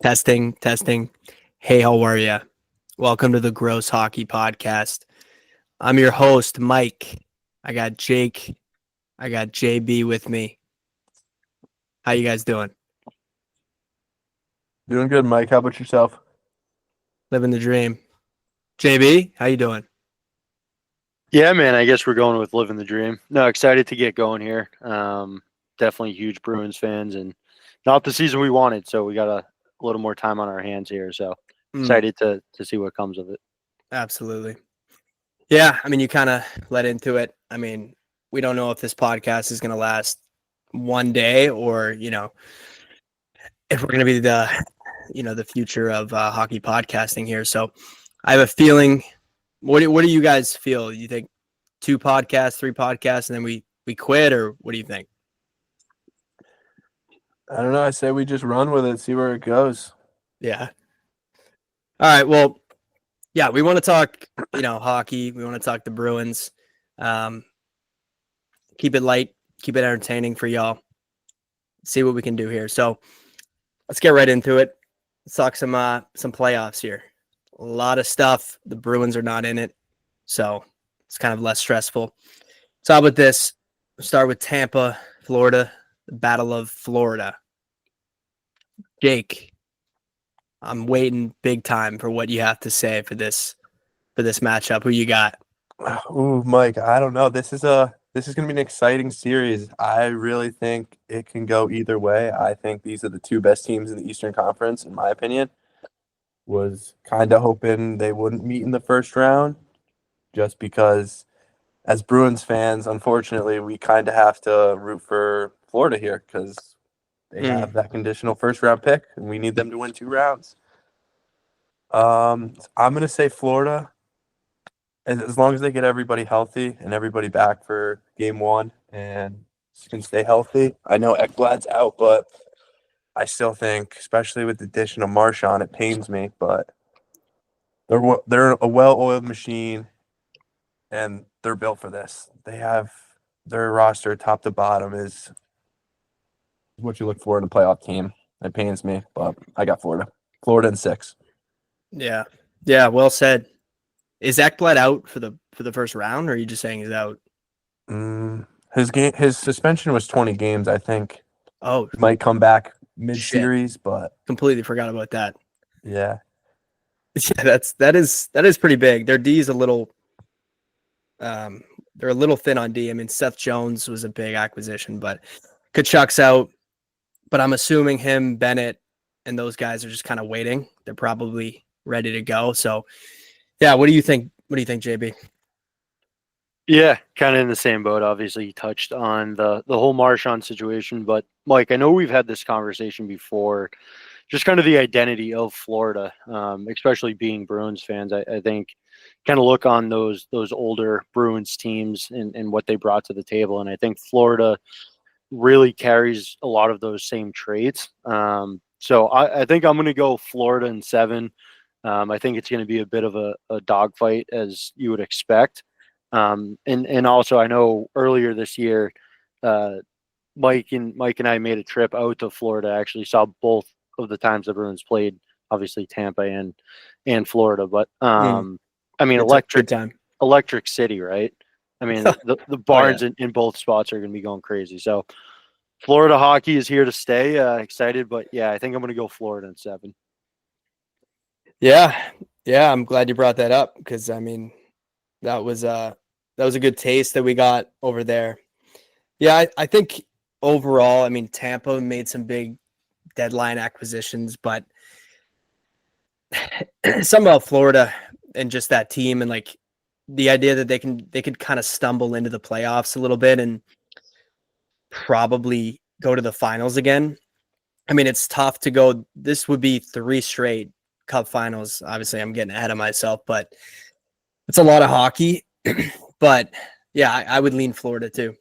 Testing, testing. Hey, how are ya? Welcome to the Gross Hockey Podcast. I'm your host, Mike. I got Jake. I got JB with me. How you guys doing? Doing good, Mike. How about yourself? Living the dream. JB, how you doing? Yeah, man, I guess we're going with living the dream. No, excited to get going here. Definitely huge Bruins fans and not the season we wanted, so we got a little more time on our hands here. So excited to see what comes of it. Absolutely. Yeah, I mean, you kind of led into it. I mean, we don't know if this podcast is going to last one day or, if we're going to be the future of hockey podcasting here. So I have a feeling. What do you guys feel? You think 2 podcasts, 3 podcasts, and then we quit, or what do you think? I don't know. I say we just run with it, see where it goes. Yeah. All right. Well, yeah, we want to talk, hockey. We want to talk the Bruins. Keep it light, keep it entertaining for y'all. See what we can do here. So let's get right into it. Let's talk some playoffs here. A lot of stuff. The Bruins are not in it, so it's kind of less stressful. So how about this? We'll start with Tampa, Florida, the Battle of Florida. Jake, I'm waiting big time for what you have to say for this matchup. Who you got? Ooh, Mike, I don't know. This is going to be an exciting series. I really think it can go either way. I think these are the 2 best teams in the Eastern Conference, in my opinion. Was kind of hoping they wouldn't meet in the first round, just because, as Bruins fans, unfortunately, we kind of have to root for Florida here because they have that conditional first-round pick, and we need them to win 2 rounds. I'm going to say Florida, as long as they get everybody healthy and everybody back for game 1 and can stay healthy. I know Ekblad's out, but I still think, especially with the addition of Marchand, it pains me, but they're a well-oiled machine, and they're built for this. They have their roster top to bottom is what you look for in a playoff team. It pains me, but I got Florida. Florida in 6. Yeah. Yeah, well said. Is Ekblad out for the first round, or are you just saying he's out? His suspension was 20 games, I think. Oh, he might come back mid-series, but completely forgot about that. Yeah. Yeah, that is pretty big. Their D is a little they're a little thin on D. I mean, Seth Jones was a big acquisition, but Kachuk's out. But I'm assuming him, Bennett, and those guys are just kind of waiting. They're probably ready to go. So yeah, what do you think? What do you think, JB? Yeah, kind of in the same boat. Obviously, you touched on the whole Marchand situation, but Mike, I know we've had this conversation before. Just kind of the identity of Florida, especially being Bruins fans. I think kind of look on those older Bruins teams and what they brought to the table, and I think Florida really carries a lot of those same traits. So I think I'm going to go Florida in 7. I think it's going to be a bit of a dogfight, as you would expect. And also, I know earlier this year, Mike and I made a trip out to Florida. I actually saw both of the times the Bruins played, obviously Tampa and Florida. But I mean, electric city, right? I mean, the barns in both spots are going to be going crazy. So Florida hockey is here to stay. Excited, but yeah, I think I'm going to go Florida in 7. Yeah, I'm glad you brought that up because I mean, that was a good taste that we got over there. Yeah, I think overall, I mean, Tampa made some big deadline acquisitions, but somehow Florida and just that team and like the idea that they could kind of stumble into the playoffs a little bit and probably go to the finals again. I mean, it's tough to go. This would be 3 straight Cup finals. Obviously, I'm getting ahead of myself, but it's a lot of hockey. But yeah, I would lean Florida too.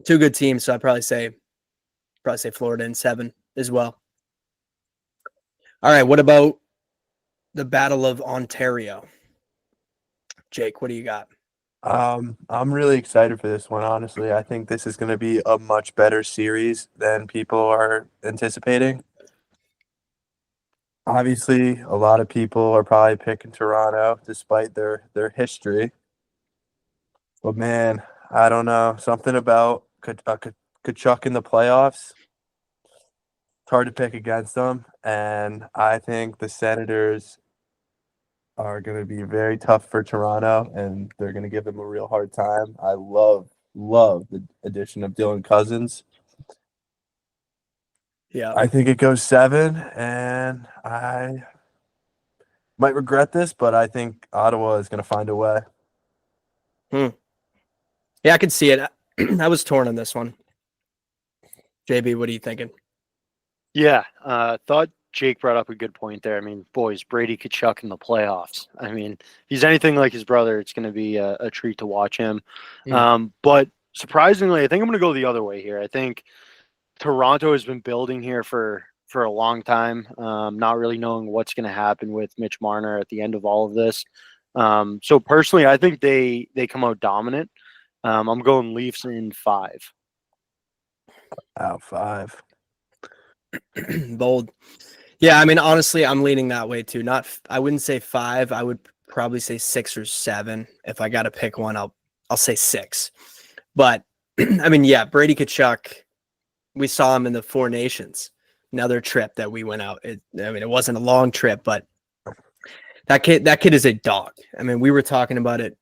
2 good teams, so I'd probably say Florida in 7 as well. All right, what about the Battle of Ontario? Jake, what do you got? I'm really excited for this one, honestly. I think this is going to be a much better series than people are anticipating. Obviously, a lot of people are probably picking Toronto despite their history. But man, I don't know. Something about Kachuk in the playoffs. It's hard to pick against them. And I think the Senators are going to be very tough for Toronto, and they're going to give them a real hard time. I love the addition of Dylan Cousins. Yeah. I think it goes 7, and I might regret this, but I think Ottawa is going to find a way. Yeah, I could see it. I was torn on this one. JB, what are you thinking? Yeah, thought Jake brought up a good point there. I mean, boys, Brady Kachuk in the playoffs. I mean, if he's anything like his brother, it's going to be a treat to watch him. But surprisingly, I think I'm going to go the other way here. I think Toronto has been building here for a long time, not really knowing what's going to happen with Mitch Marner at the end of all of this. So personally, I think they come out dominant. I'm going Leafs in 5. Out 5. Bold. Yeah, I mean, honestly, I'm leaning that way too. I wouldn't say 5. I would probably say 6 or 7. If I got to pick one, I'll say 6. But I mean, yeah, Brady Kachuk, we saw him in the Four Nations, another trip that we went out. It wasn't a long trip, but that kid is a dog. I mean, we were talking about it.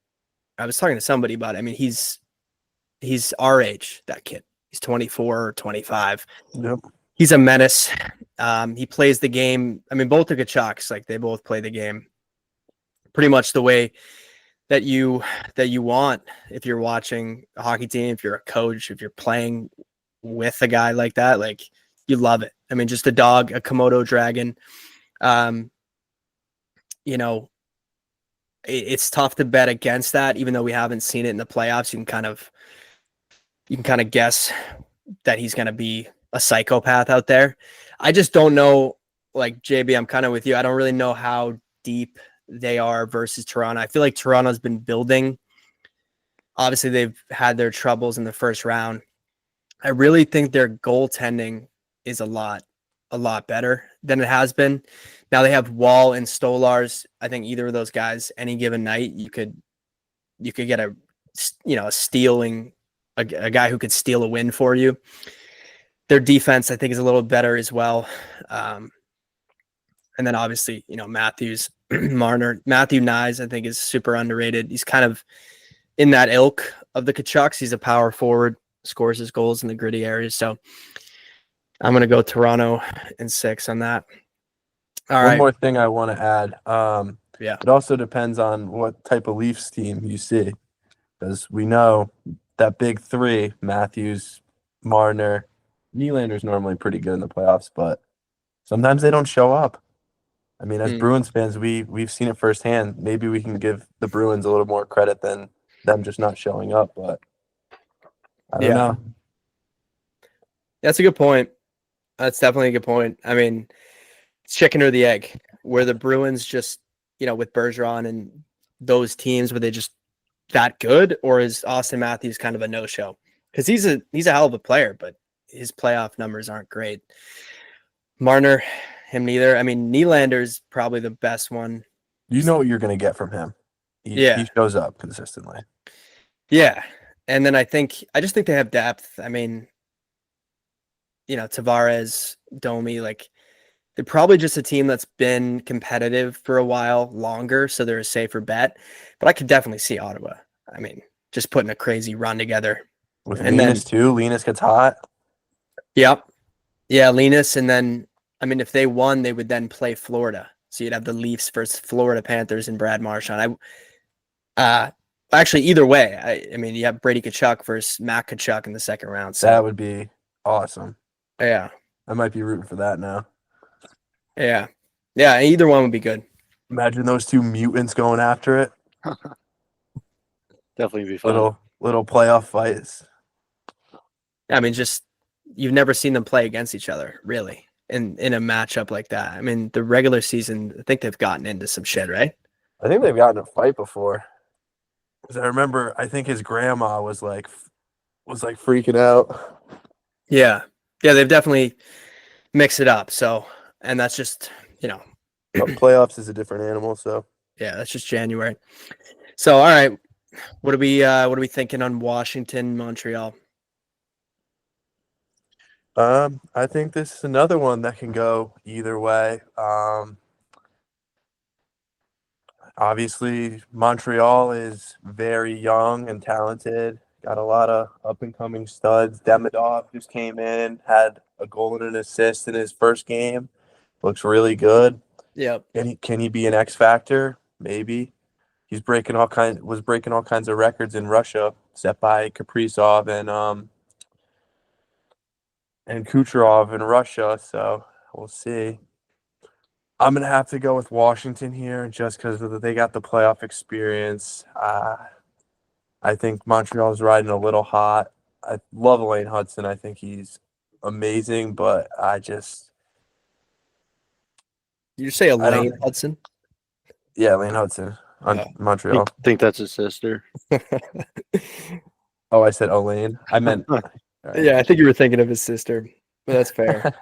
I was talking to somebody about it. I mean, he's our age, that kid. He's 24 or 25. Yep. He's a menace. He plays the game. I mean, both the Kachucks, like they both play the game pretty much the way that you want if you're watching a hockey team, if you're a coach, if you're playing with a guy like that, like you love it. I mean, just a dog, a Komodo dragon. You know, it's tough to bet against that, even though we haven't seen it in the playoffs. You can kind of guess that he's going to be a psychopath out there. I just don't know, like JB, I'm kind of with you. I don't really know how deep they are versus Toronto. I feel like Toronto's been building. Obviously, they've had their troubles in the first round. I really think their goaltending is a lot better than it has been. Now they have Wall and Stolars. I think either of those guys, any given night, you could get a stealing a guy who could steal a win for you. Their defense, I think, is a little better as well. And then obviously, Matthews, Marner, Matthew Nyes, I think is super underrated. He's kind of in that ilk of the Kachucks. He's a power forward, scores his goals in the gritty areas. So I'm going to go Toronto in 6 on that. All right. One more thing I want to add. Yeah. It also depends on what type of Leafs team you see, because we know that big 3, Matthews, Marner, Nylander's normally pretty good in the playoffs, but sometimes they don't show up. I mean, as Bruins fans, we've seen it firsthand. Maybe we can give the Bruins a little more credit than them just not showing up, but I don't know. That's a good point. That's definitely a good point. I mean, it's chicken or the egg. Where the Bruins just, with Bergeron and those teams, were they just that good, or is Austin Matthews kind of a no-show? Because he's a hell of a player, but his playoff numbers aren't great. Marner, him neither. I mean, Nylander's probably the best one. You know what you're going to get from him. He shows up consistently. Yeah. And then I just think they have depth. I mean, Tavares, Domi, like they're probably just a team that's been competitive for a while longer, so they're a safer bet. But I could definitely see Ottawa. I mean, just putting a crazy run together. With Linus too. Linus gets hot. Yep. Yeah, Linus. And then, I mean, if they won, they would then play Florida. So you'd have the Leafs versus Florida Panthers and Brad Marchand. Actually, either way, I mean, you have Brady Kachuk versus Matt Kachuk in the second round. So that would be awesome. Yeah. I might be rooting for that now. Yeah. Yeah, either one would be good. Imagine those 2 mutants going after it. Definitely be fun. Little playoff fights. I mean, just you've never seen them play against each other, really, in a matchup like that. I mean, the regular season, I think they've gotten into some shit, right? I think they've gotten a fight before. Because I remember, I think his grandma was like freaking out. Yeah. Yeah, they've definitely mixed it up. So, and that's just, Playoffs is a different animal, so Yeah, that's just January. So, all right, what are we thinking on Washington, Montreal? I think this is another one that can go either way. Obviously, Montreal is very young and talented. Got a lot of up and coming studs. Demidov just came in, had a goal and an assist in his first game. Looks really good. Yep. Can he be an X factor? Maybe. He's was breaking all kinds of records in Russia, set by Kaprizov and Kucherov in Russia. So we'll see. I'm gonna have to go with Washington here just because they got the playoff experience. I think Montreal's riding a little hot. I love Elaine Hudson. I think he's amazing, but You say I Elaine don't. Hudson? Yeah, Elaine Hudson on Oh. Montreal. Think that's his sister. Oh, I said Elaine. I meant. Yeah, I think you were thinking of his sister, but that's fair.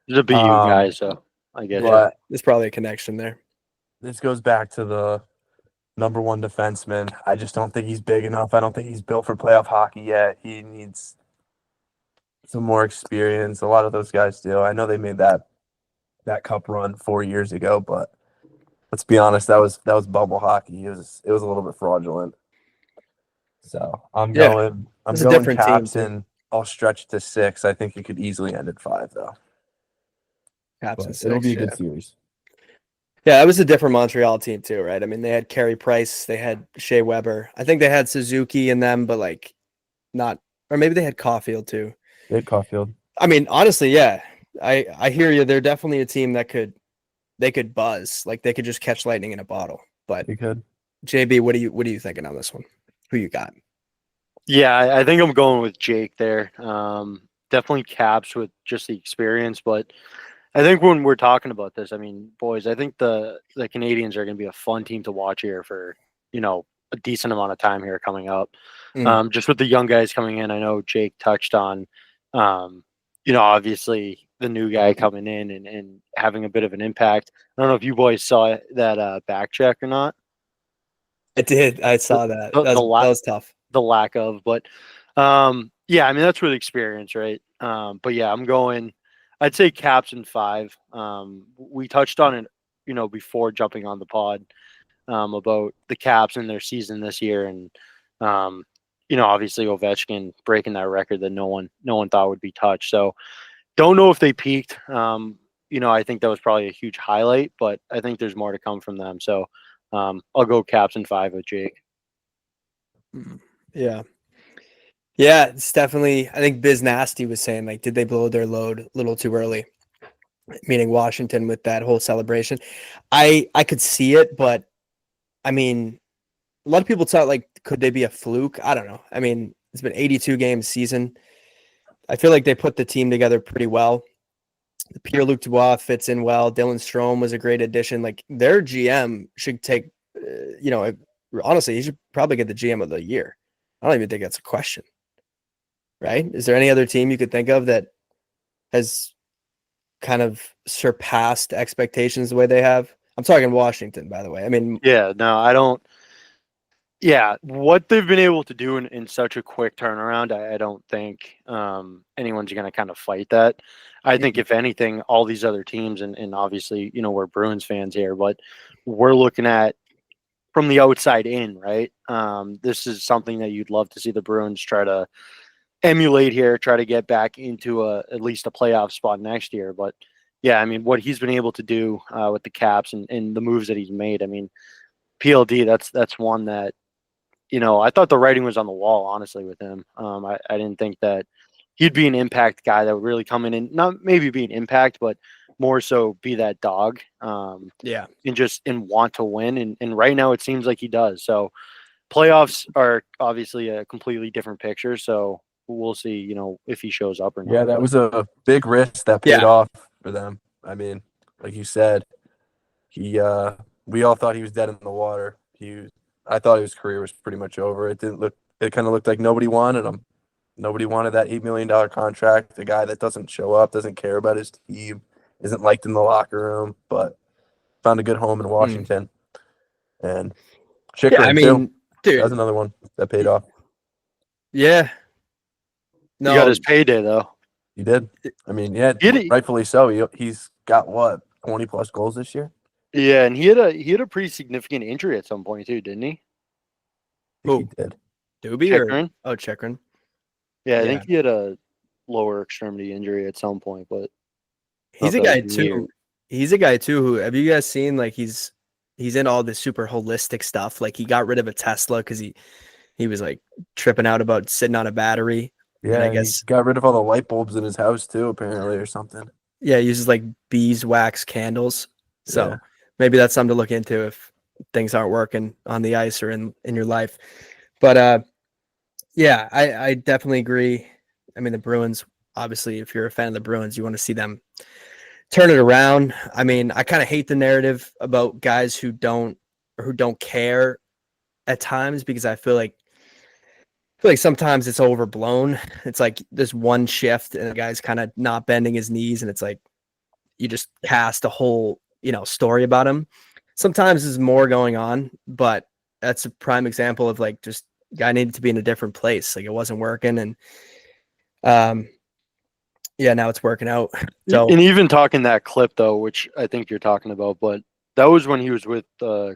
He's a BU guy, so I get it. But There's probably a connection there. this goes back to the number one defenseman. I just don't think he's big enough. I don't think he's built for playoff hockey yet. He needs some more experience. A lot of those guys do. I know they made that cup run 4 years ago, but let's be honest, that was bubble hockey. It was a little bit fraudulent. So I'm going It's a different team, Caps, too. and I'll stretch to 6. I think it could easily end at 5 though. Caps But and it'll be a six, good series. Yeah, it was a different Montreal team too, right? I mean, they had Carey Price, they had Shea Weber. I think they had Suzuki in them, but like not, or maybe they had Caulfield too. They had Caulfield. I mean, honestly, yeah, I hear you. They're definitely a team that they could buzz, like they could just catch lightning in a bottle. But They could. JB, what are you thinking on this one? Who you got? Yeah, I think I'm going with Jake there. Definitely Caps with just the experience, but I think when we're talking about this, I mean, boys, I think the Canadians are going to be a fun team to watch here for a decent amount of time here coming up. Just with the young guys coming in, I know Jake touched on, obviously the new guy coming in and having a bit of an impact. I don't know if you boys saw that back check or not. I did. I saw that. The That was tough. The lack of, but yeah, I mean that's with experience, right? But yeah, I'd say Caps in 5. We touched on it, before jumping on the pod, about the Caps and their season this year, and obviously Ovechkin breaking that record that no one thought would be touched. So don't know if they peaked. I think that was probably a huge highlight, but I think there's more to come from them. So I'll go Caps in 5 with Jake. Yeah. Yeah, it's definitely, I think Biz Nasty was saying, like, did they blow their load a little too early? Meaning Washington with that whole celebration. I could see it, but I mean, a lot of people thought, like, could they be a fluke? I don't know. I mean, it's been 82 games season. I feel like they put the team together pretty well. Pierre-Luc Dubois fits in well. Dylan Strome was a great addition. Like, their GM should take, honestly, he should probably get the GM of the year. I don't even think that's a question. Right? Is there any other team you could think of that has kind of surpassed expectations the way they have? I'm talking Washington, by the way. I mean, yeah, no, I don't. Yeah, what they've been able to do in such a quick turnaround, I don't think anyone's going to kind of fight that. I think if anything, all these other teams, and obviously, we're Bruins fans here, but we're looking at from the outside in, right? This is something that you'd love to see the Bruins try to emulate here, try to get back into at least a playoff spot next year. But yeah, I mean, what he's been able to do with the Caps and the moves that he's made, I mean, PLD, that's one that, I thought the writing was on the wall, honestly, with him. I didn't think that he'd be an impact guy that would really come in and not maybe be an impact, but more so be that dog. yeah. And want to win. And right now it seems like he does. So playoffs are obviously a completely different picture. So we'll see, if he shows up or not. Yeah, that was a big risk that paid off for them. I mean, like you said, we all thought he was dead in the water. I thought his career was pretty much over. It kind of looked like nobody wanted him. Nobody wanted that $8 million contract. The guy that doesn't show up, doesn't care about his team, isn't liked in the locker room. But found a good home in Washington. And Yeah, Chikrin, I too. mean, dude. That was another one that paid off. Yeah. He got No, his payday though. He did. I mean, yeah, He- rightfully so. He's got what, 20 plus goals this year? Yeah, and he had a pretty significant injury at some point too, didn't he? I think he did. Doobie Chikrin? or Chikrin? Yeah, I Yeah. think he had a lower extremity injury at some point, but He's a that guy was near. too. He's a guy too who, have you guys seen, like, he's in all this super holistic stuff. Like, he got rid of a Tesla because he was like tripping out about sitting on a battery. And I Yeah, he guess, got rid of all the light bulbs in his house too, apparently, or something. yeah, he uses like beeswax candles. So Yeah. maybe that's something to look into if things aren't working on the ice or in your life. But yeah, I definitely agree. I mean, the Bruins, obviously, if you're a fan of the Bruins, you want to see them turn it around. I mean, I kind of hate the narrative about guys who don't care at times, because I feel like sometimes it's overblown. It's like this one shift and the guy's kind of not bending his knees, and it's like you just cast a whole, story about him. Sometimes there's more going on, but that's a prime example of like just guy needed to be in a different place. Like, it wasn't working, and yeah, now it's working out. So, And even talking that clip though, which I think you're talking about, but that was when he was with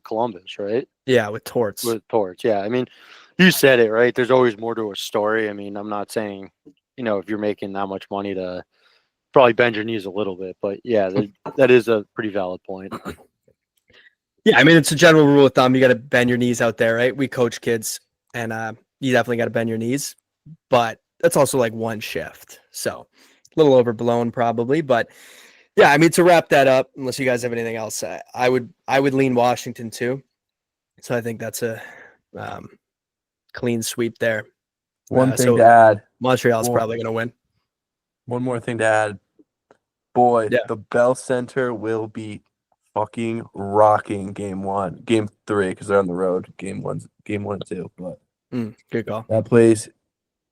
Columbus, right? yeah, with Torts. With Torts, yeah. I mean, you said it, right? There's always more to a story. I mean, I'm not saying, if you're making that much money to probably bend your knees a little bit, but yeah, that is a pretty valid point. Yeah, I mean, it's a general rule of thumb. You got to bend your knees out there, right? We coach kids, and you definitely got to bend your knees, but that's also like one shift. So a little overblown probably, but yeah, I mean, to wrap that up, unless you guys have anything else, I would lean Washington too. So I think that's a clean sweep there. One thing so to add. Montreal's probably going to win. One more thing to add. Boy, Yeah. the Bell Center will be fucking rocking game 3, because they're on the road. Game 1 and 2. But Good call. that place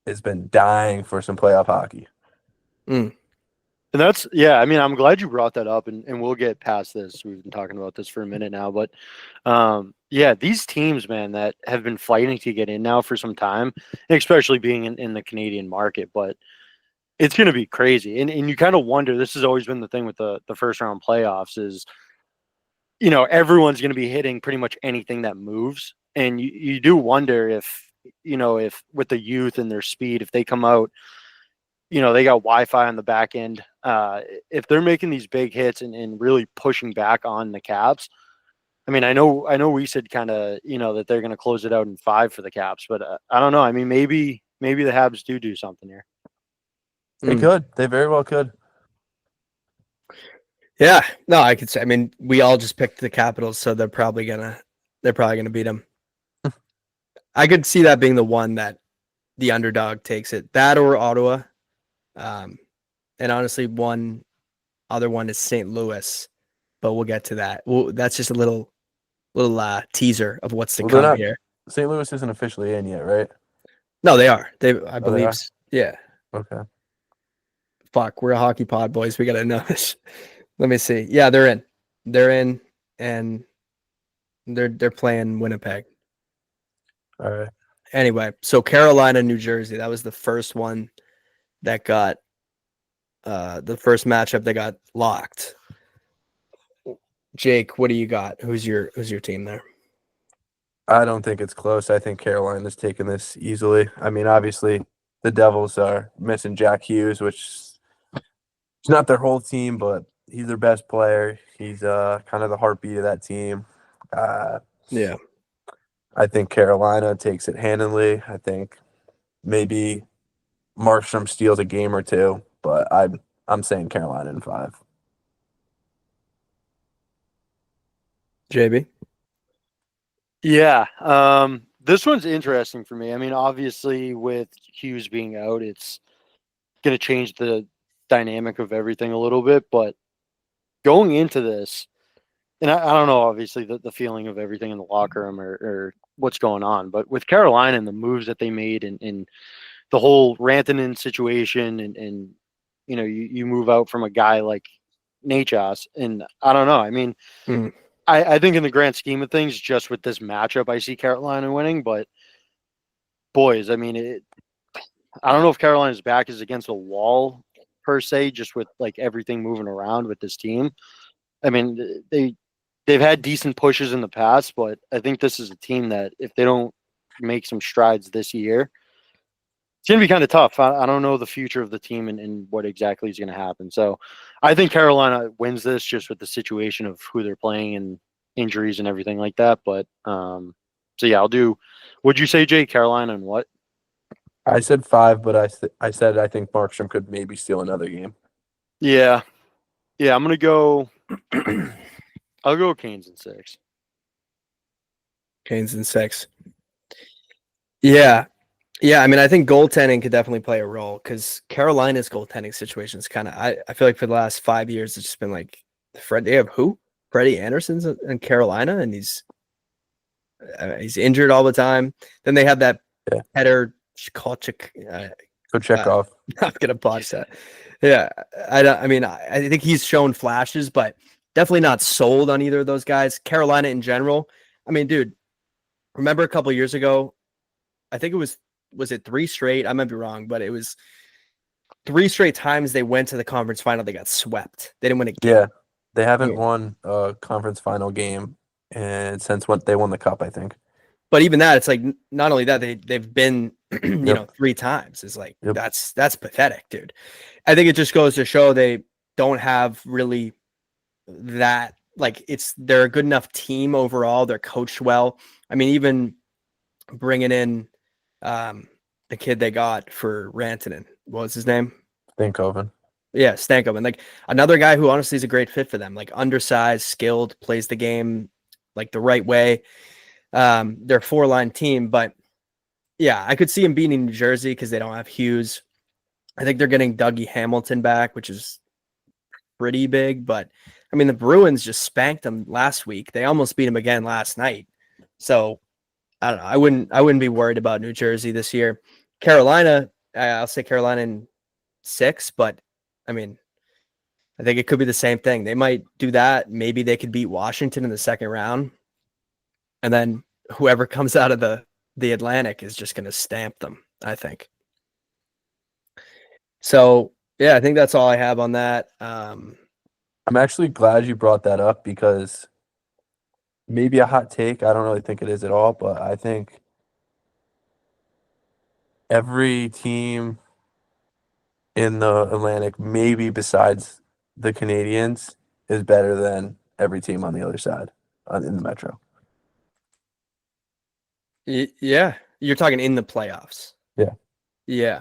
has been dying for some playoff hockey. And that's, yeah, I mean, I'm glad you brought that up, and we'll get past this. We've been talking about this for a minute now, but yeah, these teams, man, that have been fighting to get in now for some time, especially being in the Canadian market, but it's going to be crazy. And you kind of wonder, this has always been the thing with the first round playoffs is, everyone's going to be hitting pretty much anything that moves. And you do wonder if with the youth and their speed, if they come out, they got Wi-Fi on the back end. If they're making these big hits and really pushing back on the Caps, I mean, I know we said kind of, that they're going to close it out in 5 for the Caps, but I don't know. I mean, maybe the Habs do something here. They could. They very well could. Yeah, no, I could say. I mean, we all just picked the Capitals, so they're probably gonna beat them. I could see that being the one that the underdog takes it. That or Ottawa, and honestly, one other one is St. Louis, but we'll get to that. Well, that's just a little teaser of what's to come here. St. Louis isn't officially in yet, right? No, they are. I believe. They are? Yeah. Okay. Fuck, we're a hockey pod, boys. We gotta know this. Let me see. Yeah, they're in. They're in, and they're playing Winnipeg. All right. Anyway, so Carolina, New Jersey. That was the first one that got the first matchup that got locked. Jake, what do you got? Who's your team there? I don't think it's close. I think Carolina's taking this easily. I mean, obviously, the Devils are missing Jack Hughes, which is not their whole team, but he's their best player. He's kind of the heartbeat of that team. Yeah. I think Carolina takes it handily. I think maybe Markstrom steals a game or two, but I'm saying Carolina in 5. JB? Yeah. This one's interesting for me. I mean, obviously, with Hughes being out, it's going to change the dynamic of everything a little bit. But going into this, and I don't know, obviously, the feeling of everything in the locker room or what's going on. But with Carolina and the moves that they made and the whole Rantanen situation and you move out from a guy like Nachos, and I don't know. I mean, I think in the grand scheme of things, just with this matchup, I see Carolina winning. But boys, I mean, I don't know if Carolina's back is against a wall per se, just with like everything moving around with this team. I mean, they've had decent pushes in the past, but I think this is a team that if they don't make some strides this year, it's going to be kind of tough. I don't know the future of the team and what exactly is going to happen. So I think Carolina wins this just with the situation of who they're playing and injuries and everything like that. But so yeah, I'll do. Would you say, Jay, Carolina and what? I said 5, but I said I think Markstrom could maybe steal another game. Yeah. Yeah, I'm going to go. I'll go Canes in 6. Canes in 6. Yeah. Yeah, I mean, I think goaltending could definitely play a role because Carolina's goaltending situation is kind of. I feel like for the last 5 years, it's just been like they have who? Freddie Anderson's in Carolina, and he's injured all the time. Then they have that header Kochik. Kochekov. I'm gonna botch that. Yeah, I mean, I think he's shown flashes, but definitely not sold on either of those guys. Carolina in general. I mean, dude, remember a couple years ago? I think it was it 3 straight? I might be wrong, but it was 3 straight times they went to the conference final. They got swept. They didn't win a game. Yeah, they haven't won a conference final game and since when they won the cup, I think. But even that, it's like not only that they've been, you know, 3 times. It's like that's pathetic, dude. I think it just goes to show they don't have really that. Like they're a good enough team overall. They're coached well. I mean, even bringing in the kid they got for Rantanen. What was his name? Stankoven. Yeah, Stankoven. Like another guy who honestly is a great fit for them. Like undersized, skilled, plays the game like the right way. They're a 4-line team, but yeah, I could see him beating New Jersey because they don't have Hughes. I think they're getting Dougie Hamilton back, which is pretty big. But I mean, the Bruins just spanked them last week. They almost beat them again last night. So I don't know. I wouldn't be worried about New Jersey this year. Carolina, I'll say Carolina in 6, but I mean, I think it could be the same thing. They might do that. Maybe they could beat Washington in the second round. And then whoever comes out of the Atlantic is just going to stamp them, I think. So, yeah, I think that's all I have on that. I'm actually glad you brought that up because maybe a hot take. I don't really think it is at all, but I think every team in the Atlantic, maybe besides the Canadiens, is better than every team on the other side in the Metro. Yeah, you're talking in the playoffs. Yeah.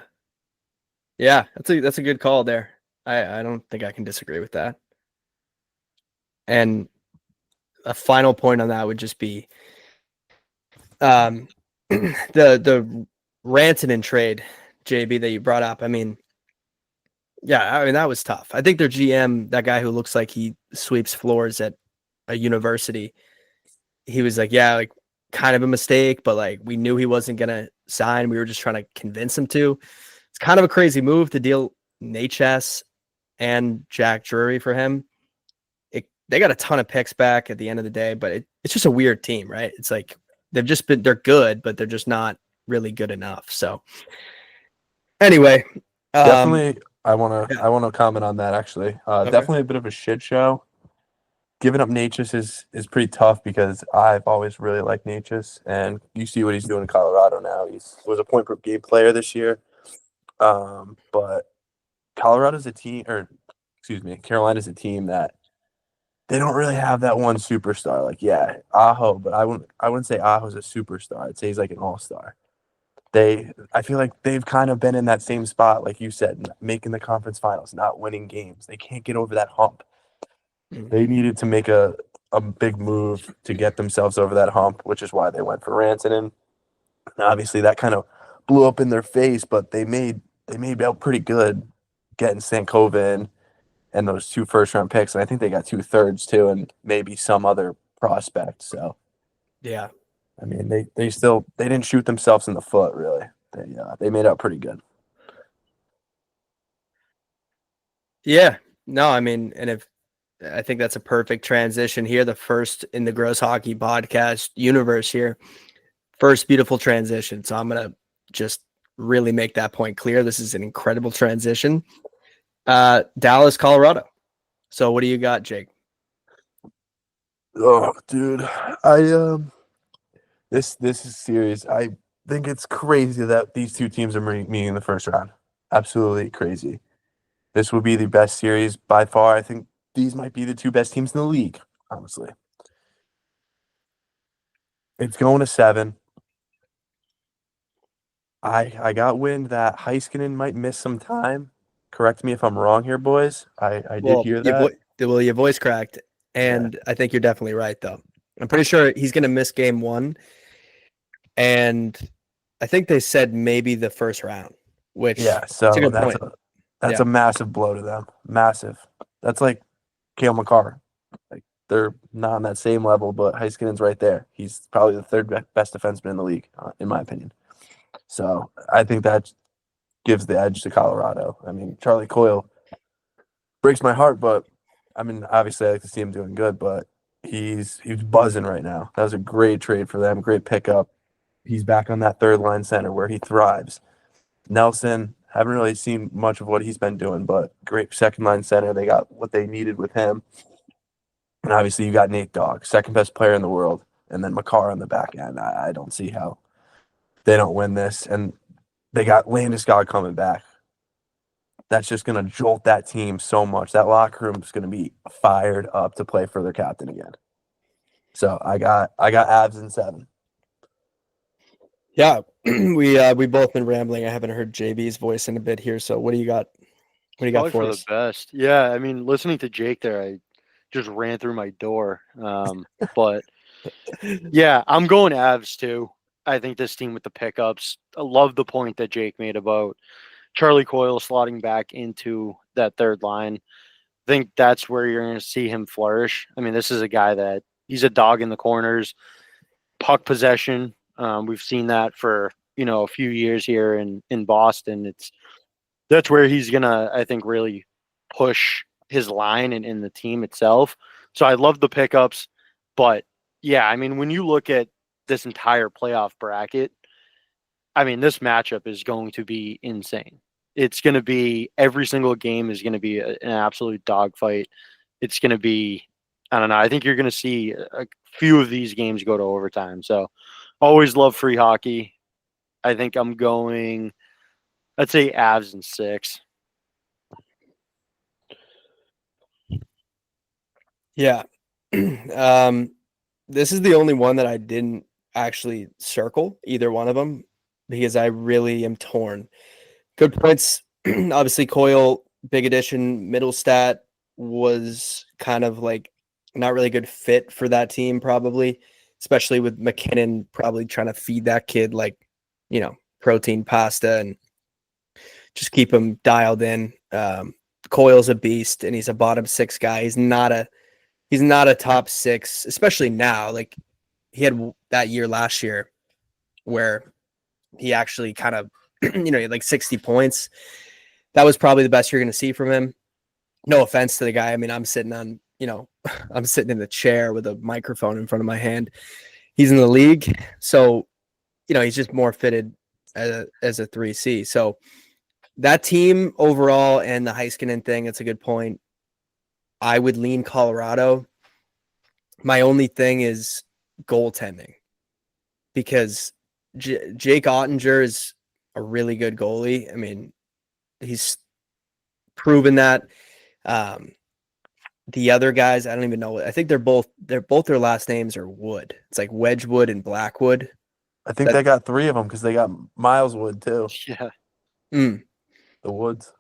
That's a good call there. I don't think I can disagree with that. And a final point on that would just be the Rantanen trade, JB, that you brought up. I mean, that was tough. I think their GM, that guy who looks like he sweeps floors at a university, he was like, yeah, like kind of a mistake, but like we knew he wasn't gonna sign. We were just trying to convince him to. It's kind of a crazy move to deal Natchez and Jack Drury for him. They got a ton of picks back at the end of the day, but it's just a weird team, right? It's like they're good, but they're just not really good enough. So anyway, definitely, I want to comment on that actually. Okay. Definitely a bit of a shit show. Giving up Natchez is pretty tough because I've always really liked Natchez, and you see what he's doing in Colorado now. He was a point per game player this year. But Carolina's a team that they don't really have that one superstar. Like, yeah, Aho, but I wouldn't say Aho's a superstar. I'd say he's like an all-star. I feel like they've kind of been in that same spot, like you said, making the conference finals, not winning games. They can't get over that hump. They needed to make a big move to get themselves over that hump, which is why they went for Rantanen. And obviously, that kind of blew up in their face, but they made out pretty good getting Stankoven and those 2 first-round picks. And I think they got 2 thirds too, and maybe some other prospect. So, yeah, I mean, they didn't shoot themselves in the foot really. They made out pretty good. Yeah, no, I mean, and if I think that's a perfect transition here. The first in the Gross Hockey podcast universe here. First beautiful transition. So I'm going to just really make that point clear. This is an incredible transition. Dallas, Colorado. So what do you got, Jake? Oh, dude, this is serious. I think it's crazy that these two teams are meeting in the first round. Absolutely crazy. This would be the best series by far. I think these might be the two best teams in the league, honestly. It's going to 7. I got wind that Heiskanen might miss some time. Correct me if I'm wrong here, boys. I did hear that. Your voice cracked, and I think you're definitely right, though. I'm pretty sure he's going to miss game 1, and I think they said maybe the first round, which so a good point. That's a massive blow to them. Massive. That's like Cale Makar. Like they're not on that same level, but Heiskanen's right there. He's probably the third best defenseman in the league, in my opinion. So I think that gives the edge to Colorado. I mean, Charlie Coyle breaks my heart, but I mean, obviously I like to see him doing good, but he's buzzing right now. That was a great trade for them, great pickup. He's back on that third line center where he thrives. Nelson, haven't really seen much of what he's been doing, but great second line center. They got what they needed with him. And obviously you got Nate Dogg, second best player in the world, and then Makar on the back end. I don't see how they don't win this. And they got Landeskog coming back. That's just going to jolt that team so much. That locker room is going to be fired up to play for their captain again. So I got Avs in 7. Yeah, we both been rambling. I haven't heard JB's voice in a bit here. So what do you got? What do you got Probably for us? the best. Yeah, I mean, listening to Jake there, I just ran through my door. But yeah, I'm going Avs too. I think this team with the pickups. I love the point that Jake made about Charlie Coyle slotting back into that third line. I think that's where you're going to see him flourish. I mean, this is a guy that he's a dog in the corners, puck possession. We've seen that for a few years here in Boston. That's where he's gonna, I think, really push his line and in the team itself. So I love the pickups, but yeah, I mean, when you look at this entire playoff bracket, I mean, this matchup is going to be insane. It's going to be every single game is going to be an absolute dogfight. It's going to be, I don't know. I think you're going to see a few of these games go to overtime. So always love free hockey. I think I'm going, I'd say Avs in 6. Yeah. This is the only one that I didn't actually circle, either one of them, because I really am torn. Good points. Obviously, Coyle, big addition. Middlestat was kind of like not really a good fit for that team, probably, especially with McKinnon probably trying to feed that kid like, protein pasta and just keep him dialed in. Coyle's a beast, and he's a bottom 6 guy. He's not a top 6, especially now. Like he had that year last year where he actually kind of, he had like 60 points. That was probably the best you're going to see from him. No offense to the guy. I mean, I'm sitting in the chair with a microphone in front of my hand. He's in the league. So, he's just more fitted as a 3C. So that team overall and the Heiskanen thing, it's a good point. I would lean Colorado. My only thing is goaltending, because Jake Ottinger is a really good goalie. I mean, he's proven that. The other guys, I don't even know. I think they're both their last names are Wood. It's like Wedgwood and Blackwood. I think they got 3 of them because they got Miles Wood too. Yeah. The Woods.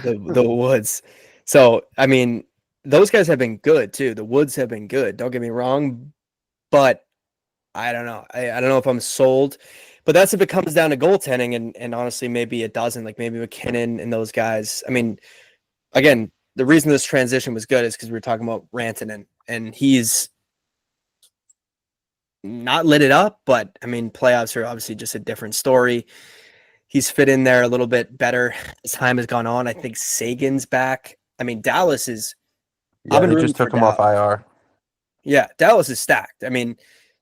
The Woods. So, I mean, those guys have been good too. The Woods have been good. Don't get me wrong, but I don't know. I don't know if I'm sold. But that's if it comes down to goaltending, and honestly, maybe it doesn't. Like maybe McKinnon and those guys. I mean, again, the reason this transition was good is because we were talking about Rantanen, and he's not lit it up, but I mean, playoffs are obviously just a different story. He's fit in there a little bit better as time has gone on. I think Sagan's back. I mean, Dallas is Yeah, been they rooting just for took him off Dallas. IR. Yeah, Dallas is stacked. I mean,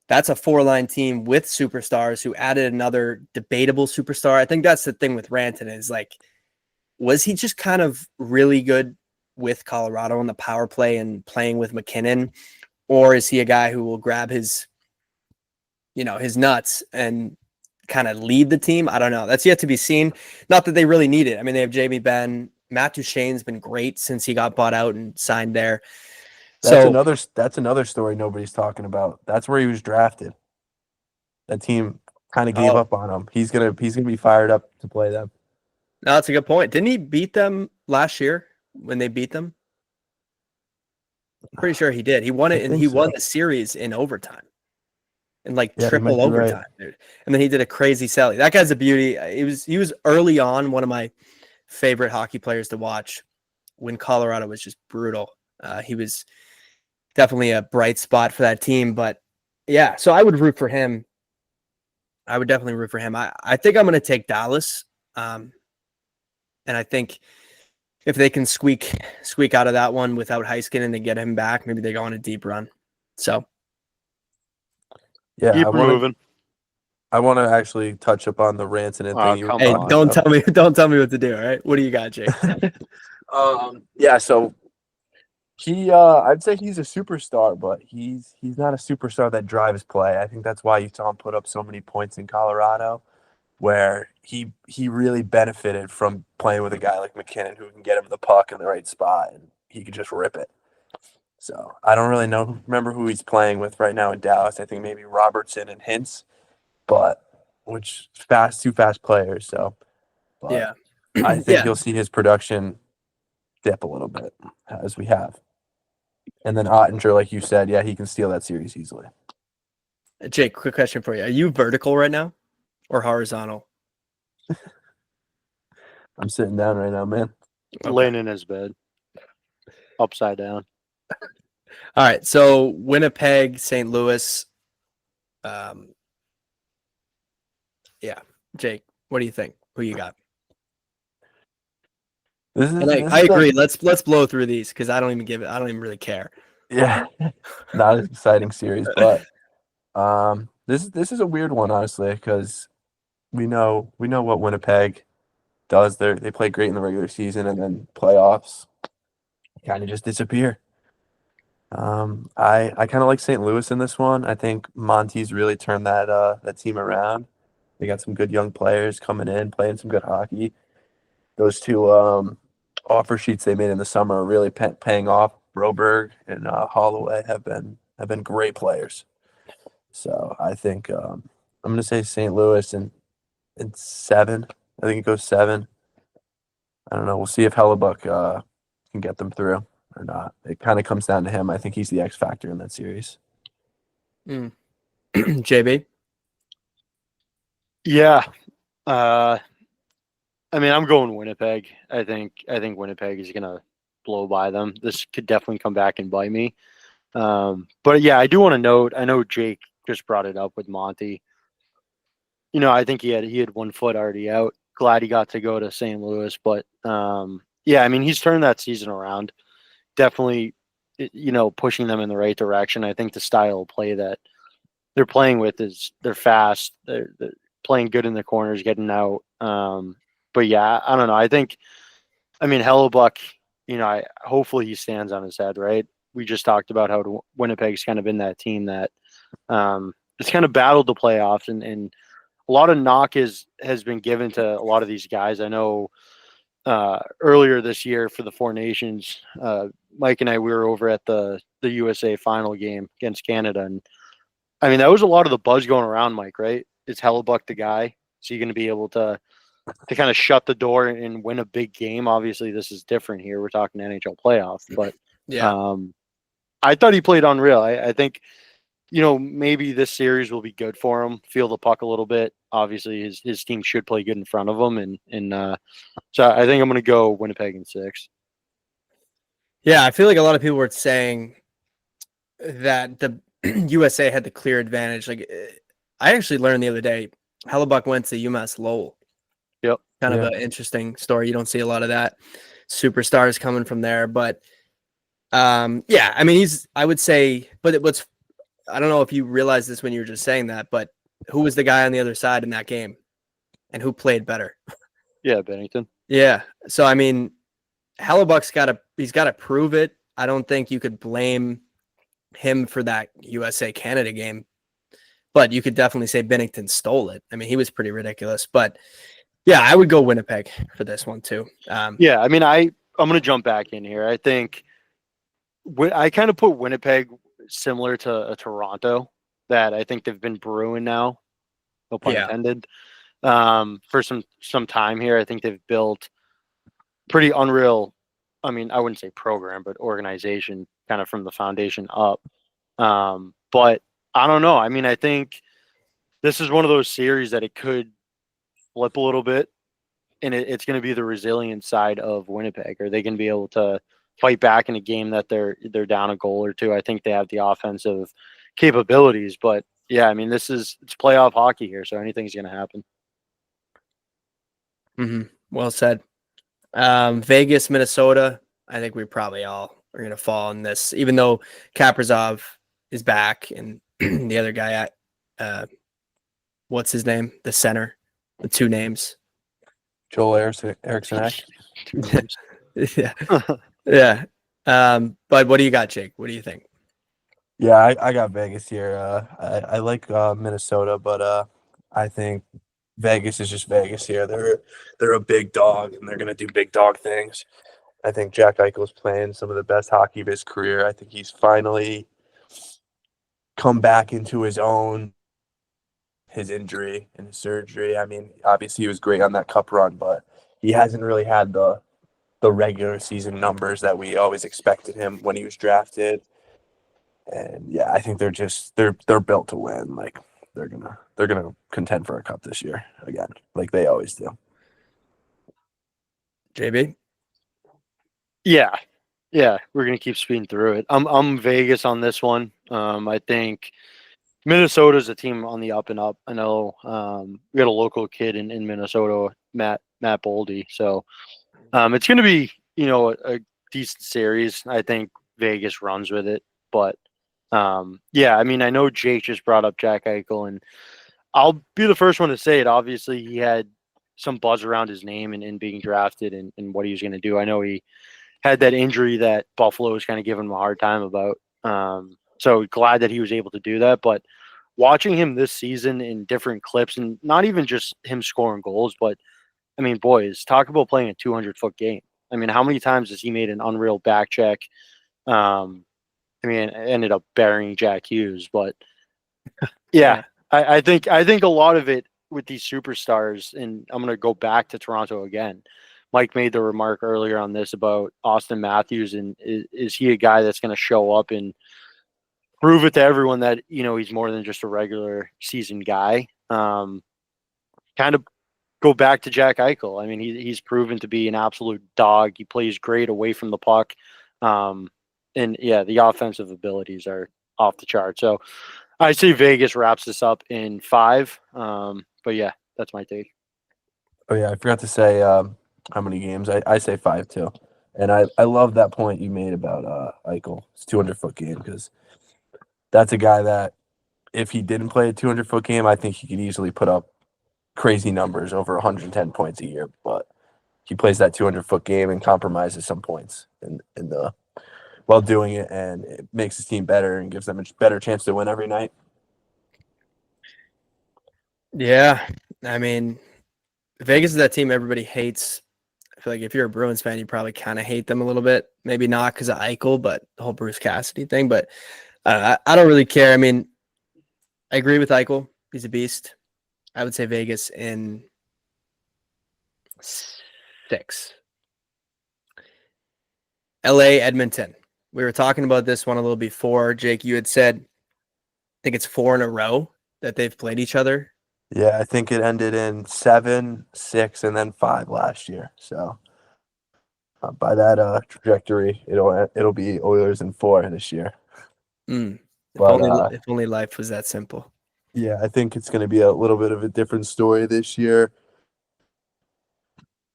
that's a 4-line team with superstars who added another debatable superstar. I think that's the thing with Ranton is like, was he just kind of really good with Colorado on the power play and playing with McKinnon? Or is he a guy who will grab his nuts and kind of lead the team? I don't know. That's yet to be seen. Not that they really need it. I mean, they have Jamie Benn. Matt Duchene's been great since he got bought out and signed there. That's So another story nobody's talking about. That's where he was drafted. That team kind of gave up on him. He's gonna be fired up to play them. no, that's a good point. Didn't he beat them last year when they beat them? I'm pretty sure he did. He won it, and he won the series in overtime. And like triple overtime, dude. And then he did a crazy sally. That guy's a beauty. He was early on one of my favorite hockey players to watch when Colorado was just brutal. He was definitely a bright spot for that team. But yeah, so I would root for him. I would definitely root for him. I think I'm going to take Dallas. And I think if they can squeak out of that one without Heiskanen and get him back, maybe they go on a deep run. So yeah, Keep moving. I want to actually touch upon the Ranson and thing. Hey, don't tell me what to do. All right, what do you got, Jake? Yeah, so I'd say he's a superstar, but he's not a superstar that drives play. I think that's why you saw him put up so many points in Colorado, where he really benefited from playing with a guy like McKinnon who can get him the puck in the right spot and he could just rip it. So I don't really remember who he's playing with right now in Dallas. I think maybe Robertson and Hintz, but two fast players. So Yeah, I think you'll see his production dip a little bit as we have. And then Ottinger, like you said, yeah, he can steal that series easily. Jake, quick question for you. Are you vertical right now or horizontal? I'm sitting down right now, man. Okay. Laying in his bed. Upside down. All right. So Winnipeg, St. Louis. Yeah. Jake, what do you think? Who you got? I agree. Let's blow through these because I don't even really care. Yeah. Not an exciting series, but this is a weird one, honestly, because we know what Winnipeg does. They play great in the regular season and then playoffs kind of just disappear. I kind of like St. Louis in this one. I think Monty's really turned that team around. They got some good young players coming in, playing some good hockey. Those two offer sheets they made in the summer are really paying off. Broberg and Holloway have been great players. So I think I'm going to say St. Louis and 7. I think it goes 7. I don't know. We'll see if Hellebuck can get them through or not. It kind of comes down to him. I think he's the X factor in that series. JB? Yeah. I mean, I'm going Winnipeg. I think Winnipeg is going to blow by them. This could definitely come back and bite me. But yeah, I do want to note, I know Jake just brought it up with Monty. You know, I think he had 1 foot already out. Glad he got to go to St. Louis, but yeah, I mean, he's turned that season around. Definitely, pushing them in the right direction. I think the style of play that they're playing with is they're fast. They're playing good in the corners, getting out. But yeah, I don't know. I mean, Hellebuck, hopefully he stands on his head, right? We just talked about how Winnipeg's kind of been that team that it's kind of battled the playoffs, and a lot of knock has been given to a lot of these guys. I know earlier this year for the Four Nations, Mike and I, we were over at the USA final game against Canada, and I mean, that was a lot of the buzz going around, Mike, right? Is Hellebuck the guy? Is he going to be able to kind of shut the door and win a big game? Obviously, this is different here. We're talking NHL playoff, but yeah, I thought he played unreal. I think, maybe this series will be good for him. Feel the puck a little bit. Obviously, his team should play good in front of him, and so I think I'm going to go Winnipeg in 6. Yeah, I feel like a lot of people were saying that the USA had the clear advantage. Like, I actually learned the other day, Hellebuck went to UMass Lowell. Yep. Kind of an interesting story. You don't see a lot of that. Superstars coming from there, but Yeah, I mean, I would say, but I don't know if you realized this when you were just saying that, but who was the guy on the other side in that game and who played better? Yeah, Bennington. Yeah. So, I mean, he's got to prove it. I don't think you could blame him for that USA Canada game, but you could definitely say Bennington stole it. I mean, he was pretty ridiculous, but yeah, I would go Winnipeg for this one too. Yeah, I mean, I'm going to jump back in here. I think I kind of put Winnipeg similar to Toronto, that I think they've been brewing now, no pun intended, for some time here. I think they've built pretty unreal. I mean, I wouldn't say program, but organization, kind of from the foundation up. But I don't know. I mean, I think this is one of those series that it could flip a little bit, and it's going to be the resilient side of Winnipeg. Are they going to be able to fight back in a game that they're down a goal or two? I think they have the offensive capabilities, but yeah, I mean, it's playoff hockey here, so anything's going to happen. Mm-hmm. Well said. Vegas, Minnesota. I think we probably all are going to fall in this, even though Kaprizov is back and the other guy, what's his name? The center, the two names. Joel Eriksson. Yeah. Yeah. But what do you got, Jake? What do you think? Yeah, I got Vegas here. I like Minnesota, but I think Vegas is just Vegas here. They're a big dog, and they're gonna do big dog things. I think Jack Eichel's playing some of the best hockey of his career. I think he's finally come back into his own. His injury and his surgery. I mean, obviously he was great on that cup run, but he hasn't really had the regular season numbers that we always expected him when he was drafted. And yeah, I think they're built to win. Like they're gonna contend for a cup this year again, like they always do. JB? Yeah, we're gonna keep speeding through it. I'm Vegas on this one. I think Minnesota's a team on the up and up. I know we got a local kid in Minnesota, Matt Boldy. So it's going to be, a decent series. I think Vegas runs with it. But yeah, I mean, I know Jake just brought up Jack Eichel, and I'll be the first one to say it. Obviously, he had some buzz around his name and being drafted and what he was going to do. I know he had that injury that Buffalo was kind of giving him a hard time about. So glad that he was able to do that. But watching him this season in different clips, and not even just him scoring goals, but I mean, boys, talk about playing a 200-foot game. I mean, how many times has he made an unreal back check? I mean, it ended up burying Jack Hughes, but yeah, I think a lot of it with these superstars, and I'm going to go back to Toronto again. Mike made the remark earlier on this about Austin Matthews, and is he a guy that's going to show up and prove it to everyone that he's more than just a regular season guy? Kind of go back to Jack Eichel. I mean, he's proven to be an absolute dog. He plays great away from the puck, and yeah, the offensive abilities are off the chart. So I say Vegas wraps this up in 5. But yeah, that's my take. Oh yeah, I forgot to say how many games. I say 5 too. And I love that point you made about Eichel. It's 200-foot game, because that's a guy that if he didn't play a 200-foot game, I think he could easily put up crazy numbers, over 110 points a year. But he plays that 200-foot game and compromises some points while doing it, and it makes his team better and gives them a better chance to win every night. Yeah, I mean, Vegas is that team everybody hates. I feel like if you're a Bruins fan, you probably kind of hate them a little bit. Maybe not because of Eichel, but the whole Bruce Cassidy thing. But I don't really care. I mean, I agree with Eichel. He's a beast. I would say Vegas in 6. LA, Edmonton. We were talking about this one a little before. Jake, you had said, I think it's 4 in a row that they've played each other. Yeah, I think it ended in 7, 6, and then 5 last year. So by that trajectory, it'll be Oilers in 4 this year. If only life was that simple. Yeah, I think it's going to be a little bit of a different story this year.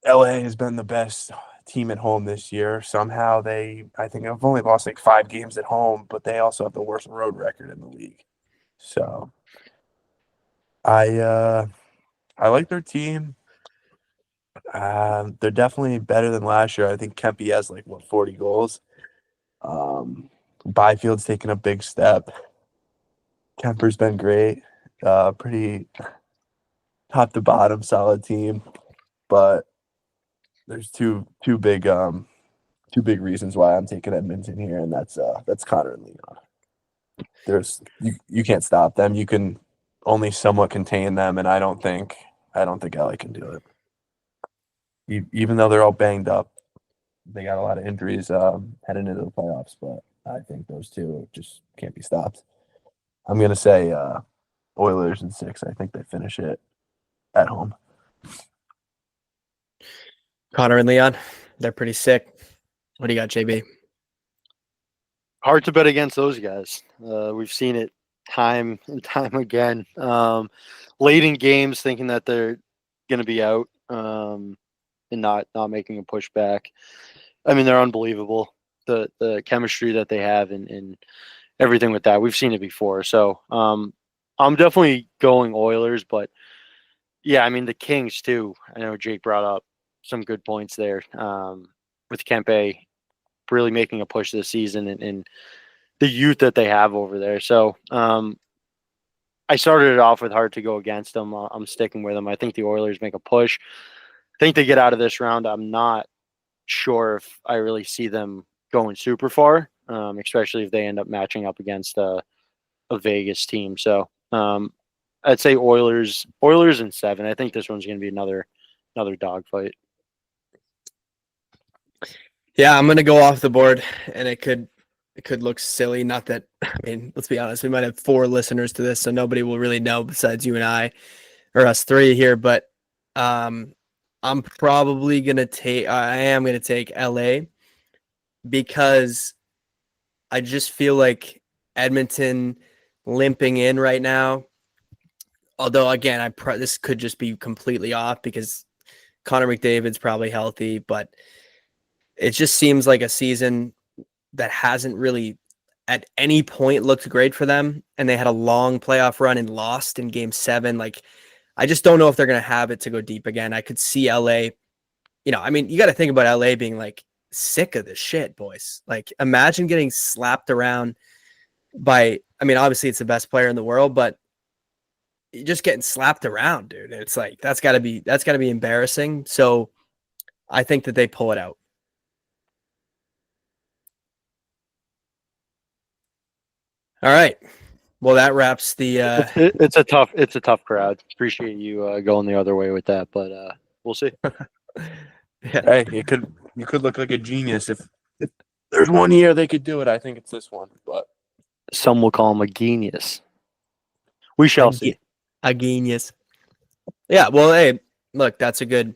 LA has been the best team at home this year. Somehow I think have only lost like 5 games at home, but they also have the worst road record in the league. So I like their team. They're definitely better than last year. I think Kempe has 40 goals. Byfield's taken a big step. Kemper's been great. Pretty top to bottom solid team, but there's two big reasons why I'm taking Edmonton here, and that's Connor and Leon. You can't stop them. You can only somewhat contain them, and I don't think LA can do it. Even though they're all banged up, they got a lot of injuries heading into the playoffs, but I think those two just can't be stopped. I'm gonna say Oilers in 6. I think they finish it at home. Connor and Leon, they're pretty sick. What do you got, JB? Hard to bet against those guys. We've seen it time and time again. Late in games, thinking that they're going to be out and not making a pushback. I mean, they're unbelievable. The chemistry that they have and everything with that. We've seen it before. So I'm definitely going Oilers, but yeah, I mean the Kings too. I know Jake brought up some good points there with Kempe really making a push this season and the youth that they have over there. So I started it off with hard to go against them. I'm sticking with them. I think the Oilers make a push. I think they get out of this round. I'm not sure if I really see them going super far, especially if they end up matching up against a Vegas team. So I'd say Oilers in 7. I think this one's going to be another dogfight. Yeah, I'm gonna go off the board, and it could look silly. Not that, I mean, let's be honest, we might have 4 listeners to this, so nobody will really know besides you and I, or us 3 here. But I'm probably gonna take. I am gonna take LA because I just feel like Edmonton limping in right now. Although again, this could just be completely off because Connor McDavid's probably healthy, but it just seems like a season that hasn't really at any point looked great for them. And they had a long playoff run and lost in game 7. Like, I just don't know if they're going to have it to go deep again. I could see LA, I mean, you got to think about LA being like sick of this shit, boys. Like, imagine getting slapped around by, I mean, obviously it's the best player in the world, but just getting slapped around, dude. It's like, that's gotta be embarrassing. So I think that they pull it out. All right. Well, that wraps the. It's a tough crowd. Appreciate you going the other way with that, but we'll see. Yeah. Hey, you could look like a genius if there's one year they could do it. I think it's this one, but some will call him a genius. We shall see. A genius. Yeah. Well, hey, look, that's a good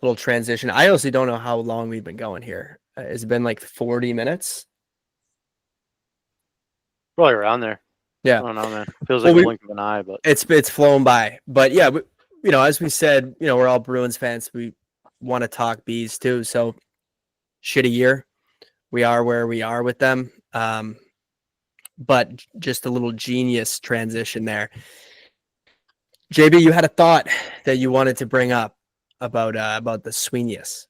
little transition. I honestly don't know how long we've been going here. It's been like 40 minutes. Probably around there. Yeah. I don't know, man. Feels like a blink of an eye, but it's flown by. But yeah, as we said, we're all Bruins fans. We want to talk bees too. So shitty year. We are where we are with them. But just a little genius transition there. JB, you had a thought that you wanted to bring up about the Sweeneys.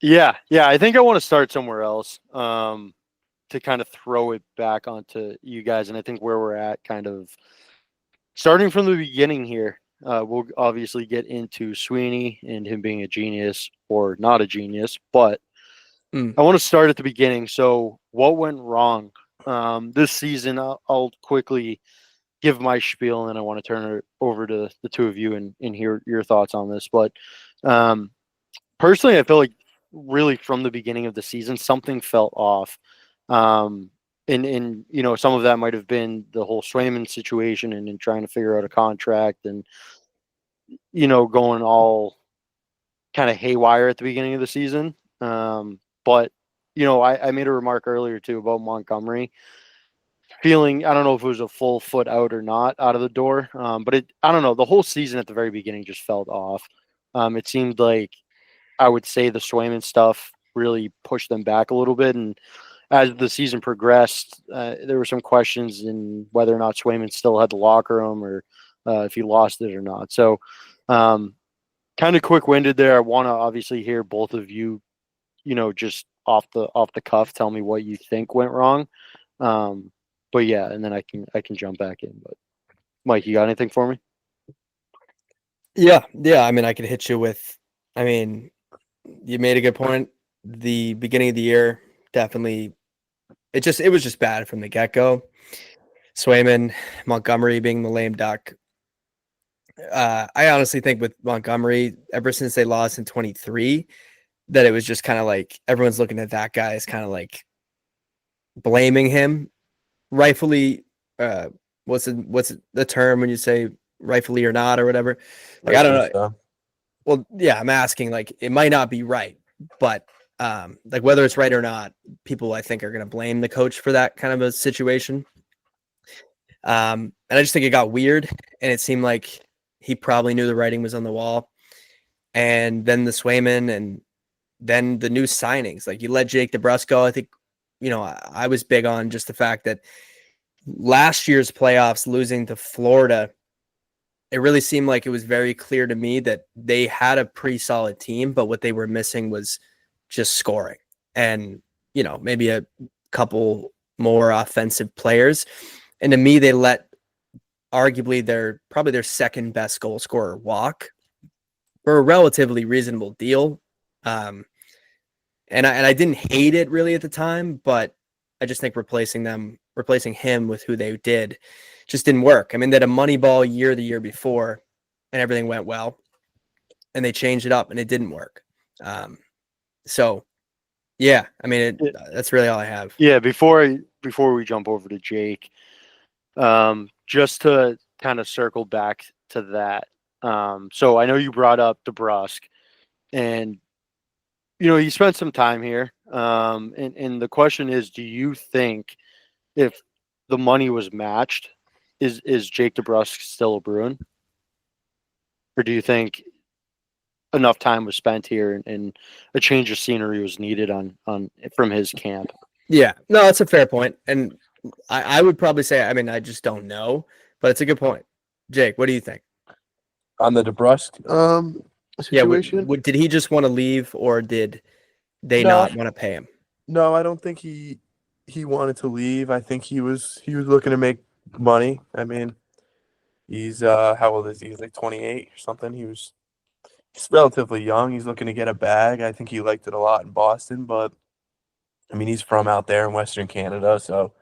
Yeah. I think I want to start somewhere else. To kind of throw it back onto you guys. And I think where we're at, kind of starting from the beginning here, we'll obviously get into Sweeney and him being a genius or not a genius, but I want to start at the beginning. So what went wrong this season? I'll quickly give my spiel and then I want to turn it over to the two of you and hear your thoughts on this. But personally, I feel like really from the beginning of the season, something felt off. And some of that might have been the whole Swayman situation and trying to figure out a contract and, going all kind of haywire at the beginning of the season. But, I made a remark earlier too about Montgomery feeling, I don't know if it was a full foot out or not out of the door. But I don't know, the whole season at the very beginning just felt off. It seemed like I would say the Swayman stuff really pushed them back a little bit. And as the season progressed, there were some questions in whether or not Swayman still had the locker room or if he lost it or not. So kind of quick-winded there. I want to obviously hear both of you, just off the cuff, tell me what you think went wrong. But yeah, and then I can jump back in. But Mike, you got anything for me? Yeah. I mean, I could hit you with. I mean, you made a good point. The beginning of the year definitely. It was just bad from the get-go. Swayman, Montgomery being the lame duck. I honestly think with Montgomery, ever since they lost in 23, that it was just kind of like everyone's looking at that guy as kind of like blaming him, rightfully. What's the term when you say rightfully or not or whatever? Like I don't know. So. Well, yeah, I'm asking. Like it might not be right, but like whether it's right or not, people I think are going to blame the coach for that kind of a situation. And I just think it got weird, and it seemed like he probably knew the writing was on the wall. And then the Swayman, and then the new signings. Like you let Jake DeBrusk go. I think, I was big on just the fact that last year's playoffs, losing to Florida, it really seemed like it was very clear to me that they had a pretty solid team, but what they were missing was just scoring and, maybe a couple more offensive players. And to me, they let arguably probably their second best goal scorer walk for a relatively reasonable deal. And I didn't hate it really at the time, but I just think replacing him with who they did just didn't work. I mean, they had a Moneyball year the year before and everything went well, and they changed it up and it didn't work. So yeah, I mean, that's really all I have. Yeah. Before we jump over to Jake, just to kind of circle back to that. So I know you brought up DeBrusk, and he spent some time here. And the question is, do you think if the money was matched, is Jake DeBrusk still a Bruin? Or do you think enough time was spent here and a change of scenery was needed on from his camp? Yeah, no, that's a fair point. And I would probably say, I mean, I just don't know, but it's a good point. Jake, what do you think? On the DeBrusk situation? Yeah, did he just want to leave, or did they not want to pay him? No, I don't think he wanted to leave. I think he was looking to make money. I mean, he's how old is he? He's like 28 or something. He's relatively young. He's looking to get a bag. I think he liked it a lot in Boston, but I mean, he's from out there in Western Canada, so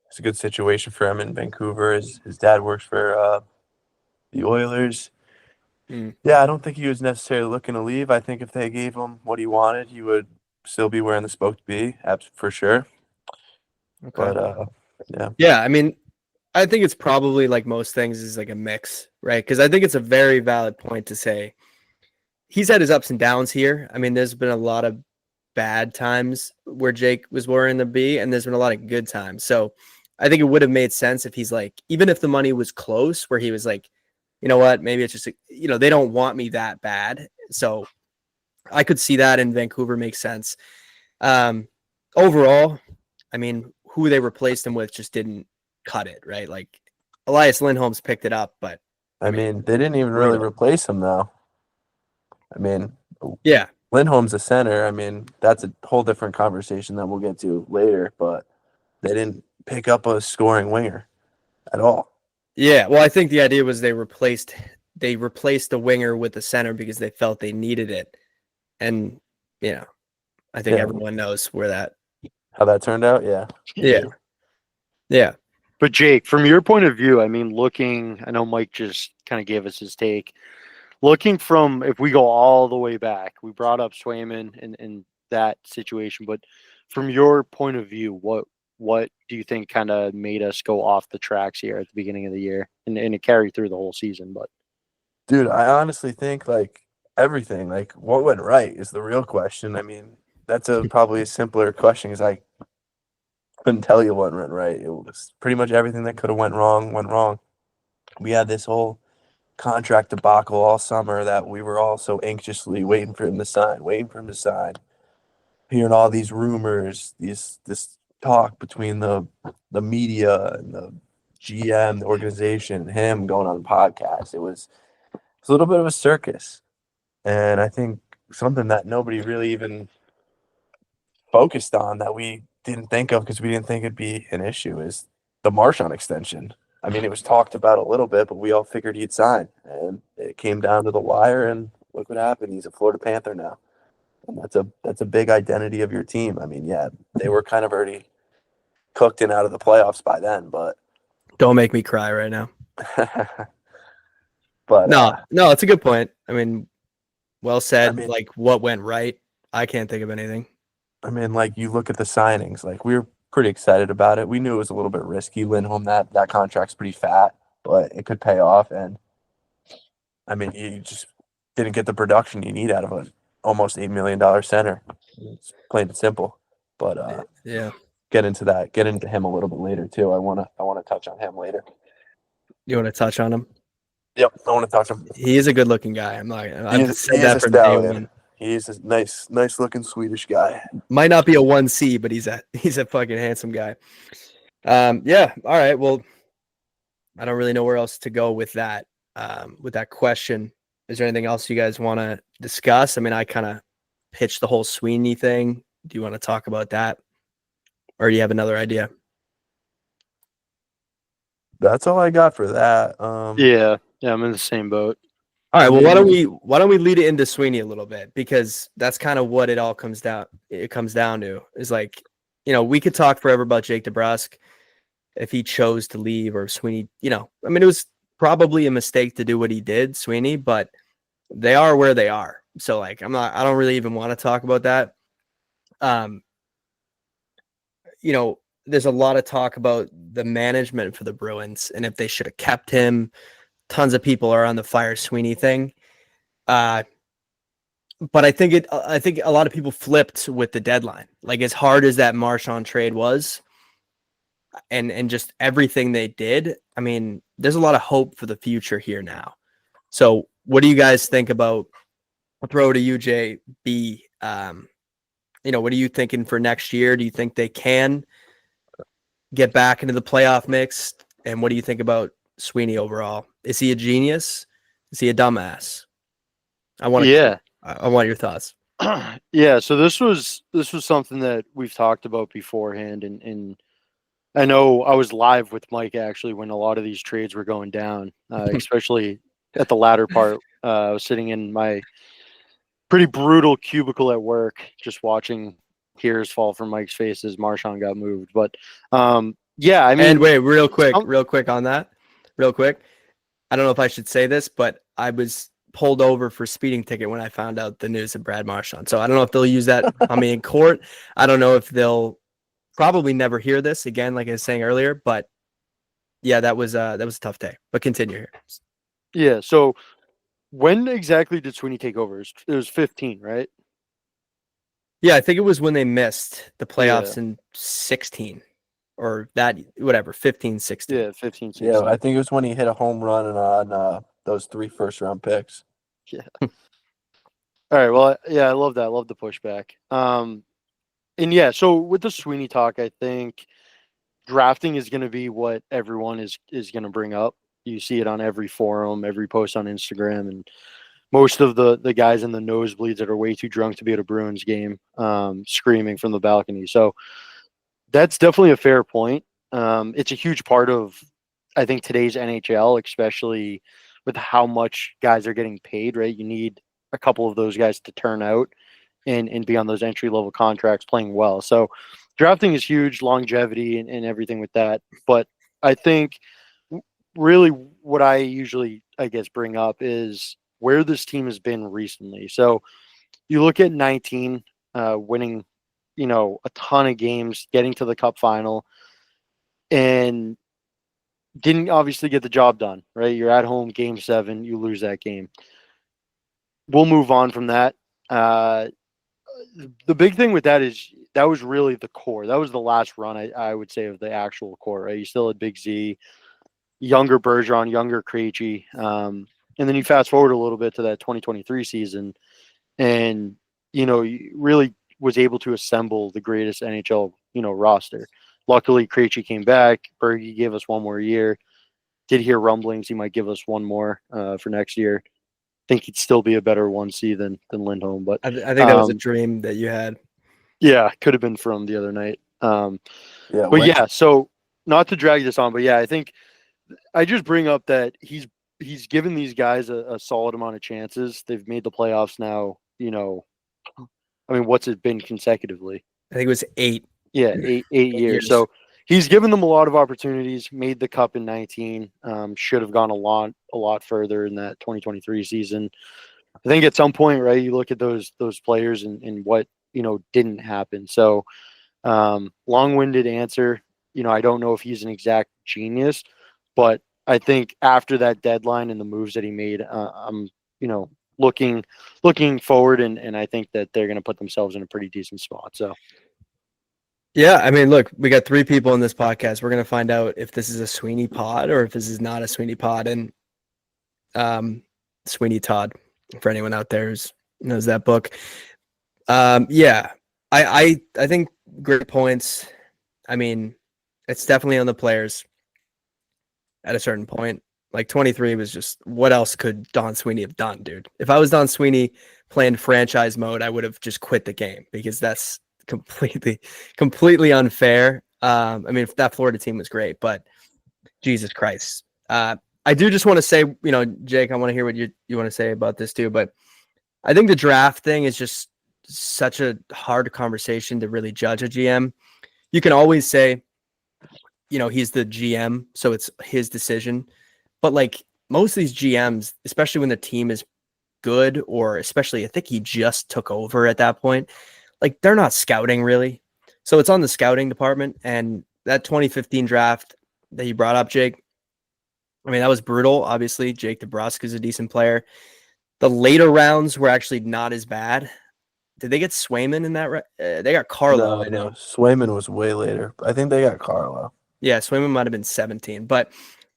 it's a good situation for him in Vancouver. His dad works for the Oilers. Yeah, I don't think he was necessarily looking to leave. I think if they gave him what he wanted, he would still be wearing the spoke to be, for sure. Okay. But yeah. Yeah, I mean, I think it's probably like most things is like a mix, right? Because I think it's a very valid point to say he's had his ups and downs here. I mean, there's been a lot of bad times where Jake was wearing the B, and there's been a lot of good times. So I think it would have made sense if he's like, even if the money was close, where he was like, you know what, maybe it's just, they don't want me that bad. So I could see that in Vancouver makes sense. Overall, I mean, who they replaced him with just didn't cut it, right? Like Elias Lindholm's picked it up, but I mean, they didn't even really replace him though. I mean, yeah, Lindholm's a center. I mean, that's a whole different conversation that we'll get to later, but they didn't pick up a scoring winger at all. Yeah, well, I think the idea was they replaced the winger with the center because they felt they needed it. And, I think everyone knows how that turned out. Yeah. Yeah. But Jake, from your point of view, I mean, I know Mike just kind of gave us his take. Looking from, if we go all the way back, we brought up Swayman and that situation, but from your point of view, what do you think kind of made us go off the tracks here at the beginning of the year and it carried through the whole season? But dude, I honestly think like everything, like what went right is the real question. I mean, that's probably a simpler question because I couldn't tell you what went right. It was pretty much everything that could have went wrong. We had this whole contract debacle all summer that we were all so anxiously waiting for him to sign, hearing all these rumors, this talk between the media and the GM, the organization, and him going on the podcast. It was a little bit of a circus. And I think something that nobody really even focused on that we didn't think of because we didn't think it'd be an issue is the Marchand extension. I mean, it was talked about a little bit, but we all figured he'd sign. And it came down to the wire, and look what happened. He's a Florida Panther now. And that's a big identity of your team. I mean, yeah, they were kind of already cooked and out of the playoffs by then, but Don't make me cry right now. but No, it's a good point. I mean, well said. I mean- like what went right? I can't think of anything. I mean, like you look at the signings, like we were pretty excited about it. We knew it was a little bit risky. Lindholm, that contract's pretty fat, but it could pay off. And I mean, you just didn't get the production you need out of an almost $8 million center. It's plain and simple. But Yeah. get into him a little bit later too. I wanna touch on him later. You want to touch on him? Yep, I want to touch him. He is a good looking guy. I've said He is that a from day stallion. one. He's a nice looking Swedish guy. Might not be a 1C, but he's a fucking handsome guy. Yeah. All right. Well, I don't really know where else to go with that question. Is there anything else you guys want to discuss? I mean, I kind of pitched the whole Sweeney thing. Do you want to talk about that? Or do you have another idea? That's all I got for that. Yeah, I'm in the same boat. All right. Well, why don't we lead it into Sweeney a little bit, because that's kind of what it all comes down. It comes down to is like, we could talk forever about Jake DeBrusk if he chose to leave, or Sweeney. I mean, it was probably a mistake to do what he did, Sweeney, but they are where they are. So like, I don't really even want to talk about that. There's a lot of talk about the management for the Bruins and if they should have kept him. Tons of people are on the fire Sweeney thing. But I think a lot of people flipped with the deadline. Like, as hard as that Marchand trade was and just everything they did, I mean, there's a lot of hope for the future here now. So what do you guys think about, I'll throw it to you, JB. What are you thinking for next year? Do you think they can get back into the playoff mix? And what do you think about Sweeney overall? Is he a genius? Is he a dumbass? I want your thoughts. Yeah, so this was something that we've talked about beforehand, and I know I was live with Mike actually when a lot of these trades were going down, especially at the latter part. I was sitting in my pretty brutal cubicle at work, just watching tears fall from Mike's face as Marchand got moved. But yeah, I mean, and wait, real quick on that, real quick. I don't know if I should say this, but I was pulled over for speeding ticket when I found out the news of Brad Marchand. So I don't know if they'll use that on me in court. I don't know if they'll probably never hear this again, like I was saying earlier. But yeah, that was a tough day. But continue here. Yeah. So when exactly did Sweeney take over? It was 15, right? Yeah, I think it was when they missed the playoffs in 16 or that, whatever, 15, 16. Yeah, 15, 16. Yeah, I think it was when he hit a home run on those 3 first-round picks. Yeah. All right. Well, yeah, I love that. I love the pushback. And yeah, so with the Sweeney talk, I think drafting is going to be what everyone is going to bring up. You see it on every forum, every post on Instagram, and most of the guys in the nosebleeds that are way too drunk to be at a Bruins game, screaming from the balcony. So that's definitely a fair point. It's a huge part of, I think, today's NHL, especially with how much guys are getting paid, right? You need a couple of those guys to turn out and be on those entry-level contracts playing well. So drafting is huge, longevity and everything with that. But I think really what I usually, I guess, bring up is where this team has been recently. So you look at 19, winning, a ton of games, getting to the Cup final, and didn't obviously get the job done, right? You're at home, game 7, you lose that game. We'll move on from that. The big thing with that is that was really the core. That was the last run, I would say, of the actual core, right? You still had Big Z, younger Bergeron, younger Krejci, and And then you fast forward a little bit to that 2023 season, and he really was able to assemble the greatest NHL roster. Luckily, Krejci came back. Berge gave us one more year. Did hear rumblings he might give us one more for next year. Think he'd still be a better 1C than Lindholm, but I think that was a dream that you had. Yeah, could have been from the other night. Yeah, but yeah, so not to drag this on, but yeah, I think I just bring up that he's given these guys a solid amount of chances. They've made the playoffs now. I mean, what's it been consecutively? I think it was 8. Yeah, eight years. So he's given them a lot of opportunities. Made the cup in 19. Should have gone a lot further in that 2023 season. I think at some point, right, you look at those players and what didn't happen. So long-winded answer. I don't know if he's an exact genius, but I think after that deadline and the moves that he made, I'm looking forward, and I think that they're going to put themselves in a pretty decent spot. So. Yeah, I mean, look, we got 3 people in this podcast. We're going to find out if this is a Sweeney pod or if this is not a Sweeney pod. And Sweeney Todd, for anyone out there who knows that book. Yeah, I think great points. I mean, it's definitely on the players at a certain point. Like 23 was just, what else could Don Sweeney have done, dude? If I was Don Sweeney playing franchise mode, I would have just quit the game because that's completely unfair. I mean, that Florida team was great, but Jesus Christ. I do just want to say, Jake, I want to hear what you want to say about this too, but I think the draft thing is just such a hard conversation to really judge a GM. You can always say, he's the GM, so it's his decision. But like most of these GMs, especially when the team is good, or especially I think he just took over at that point, like they're not scouting really. So it's on the scouting department. And that 2015 draft that you brought up, Jake, I mean, that was brutal. Obviously, Jake DeBrusk is a decent player. The later rounds were actually not as bad. Did they get Swayman in that? They got Carlo. No, I know. Swayman was way later. I think they got Carlo. Yeah, Swayman might have been 17. But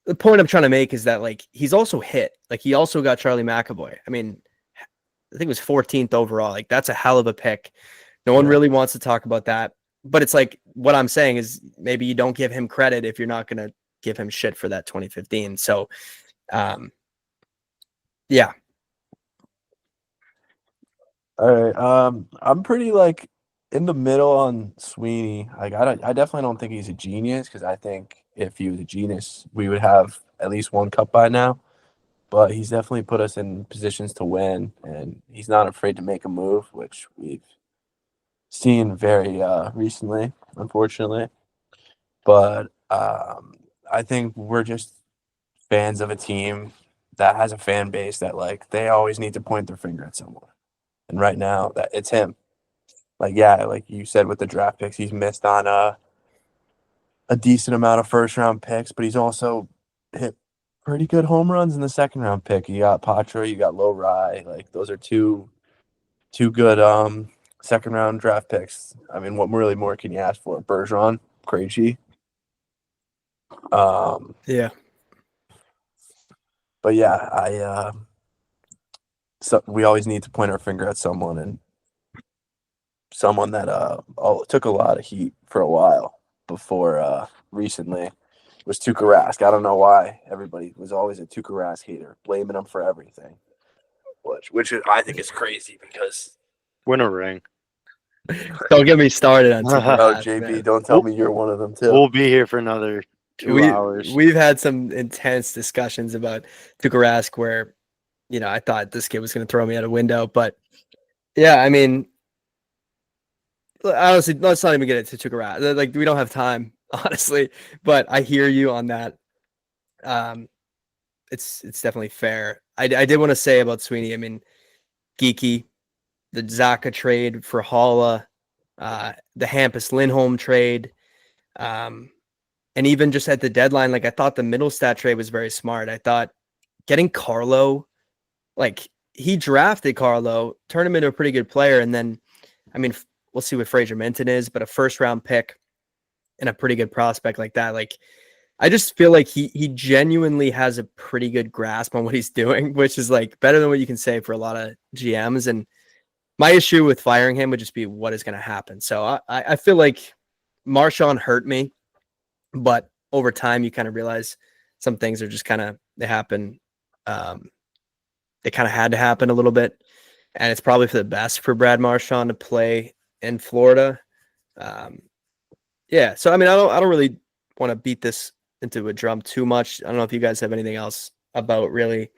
the point I'm trying to make is that, like, he's also hit. Like, he also got Charlie McAvoy. I mean, I think it was 14th overall. Like, that's a hell of a pick. No one really wants to talk about that. But it's like, what I'm saying is maybe you don't give him credit if you're not going to give him shit for that 2015. So, yeah. All right. I'm pretty like in the middle on Sweeney. Like I definitely don't think he's a genius, because I think if he was a genius, we would have at least one cup by now. But he's definitely put us in positions to win, and he's not afraid to make a move, which we've seen very recently, unfortunately. But I think we're just fans of a team that has a fan base that, like, they always need to point their finger at someone. And right now, that it's him. Like, yeah, like you said with the draft picks, he's missed on a decent amount of first-round picks, but he's also hit pretty good home runs in the second-round pick. You got Patra, you got Low Rye. Like, those are two good second-round draft picks. I mean, what really more can you ask for? Bergeron, Krejci. Yeah. But yeah, so we always need to point our finger at someone, and someone that took a lot of heat for a while before recently was Tuukka Rask. I don't know why everybody was always a Tuukka Rask hater, blaming him for everything, which I think is crazy because Win a ring. Don't get me started on Tuukka oh, Rask, JB, man. don't tell me you're one of them too. We'll be here for another 2 hours. We've had some intense discussions about Tuukka Rask where, I thought this kid was going to throw me out a window. But, yeah, I mean, honestly, let's not even get into Tuukka Rask. Like, we don't have time, honestly. But I hear you on that. It's definitely fair. I did want to say about Sweeney, I mean, Geeky, the Zaka trade for Holla, the Hampus Lindholm trade, and even just at the deadline, like I thought the Middlestat trade was very smart. I thought getting Carlo, like he drafted Carlo, turned him into a pretty good player, and then, I mean, we'll see what Fraser Minton is, but a first round pick and a pretty good prospect like that, like I just feel like he genuinely has a pretty good grasp on what he's doing, which is like better than what you can say for a lot of GMs. And my issue with firing him would just be what is going to happen. So I feel like Marchand hurt me, but over time you kind of realize some things are just kind of they happen. They kind of had to happen a little bit, and it's probably for the best for Brad Marchand to play in Florida. Yeah, so I mean, I don't really want to beat this into a drum too much. I don't know if you guys have anything else about really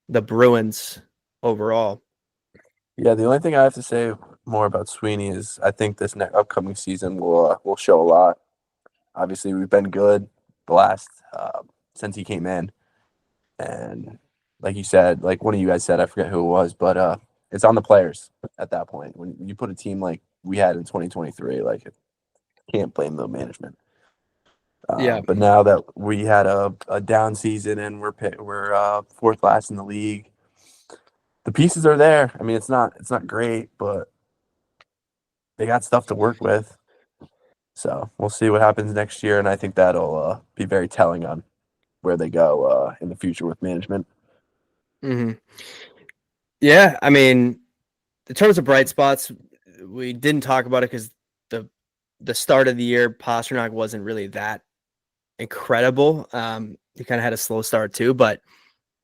the Bruins overall. Yeah, the only thing I have to say more about Sweeney is I think this next upcoming season will show a lot. Obviously, we've been good the last since he came in, and like you said, like one of you guys said, I forget who it was, but it's on the players at that point. When you put a team like we had in 2023, like can't blame the management. Yeah, But now that we had a down season and we're fourth last in the league, the pieces are there. I mean, it's not great, but they got stuff to work with. So we'll see what happens next year, and I think that'll be very telling on where they go in the future with management. mm-hmm. Yeah. I mean, in terms of bright spots, we didn't talk about it because the start of the year, Pasternak wasn't really that incredible. He kind of had a slow start too, but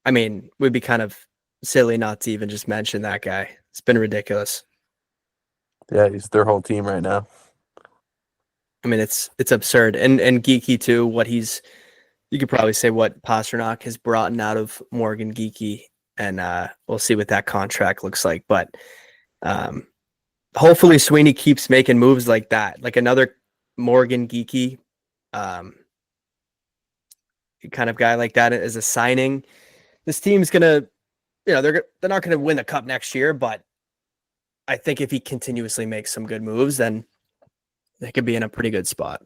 I mean, we'd be kind of silly not to even just mention that guy. It's been ridiculous. Yeah, he's their whole team right now. I mean, it's absurd. And Geeky too, you could probably say what Pasternak has brought out of Morgan Geeky, and we'll see what that contract looks like. But hopefully Sweeney keeps making moves like that, like another Morgan Geeky kind of guy like that as a signing. This team's gonna, they're not gonna win the cup next year, but I think if he continuously makes some good moves, then they could be in a pretty good spot.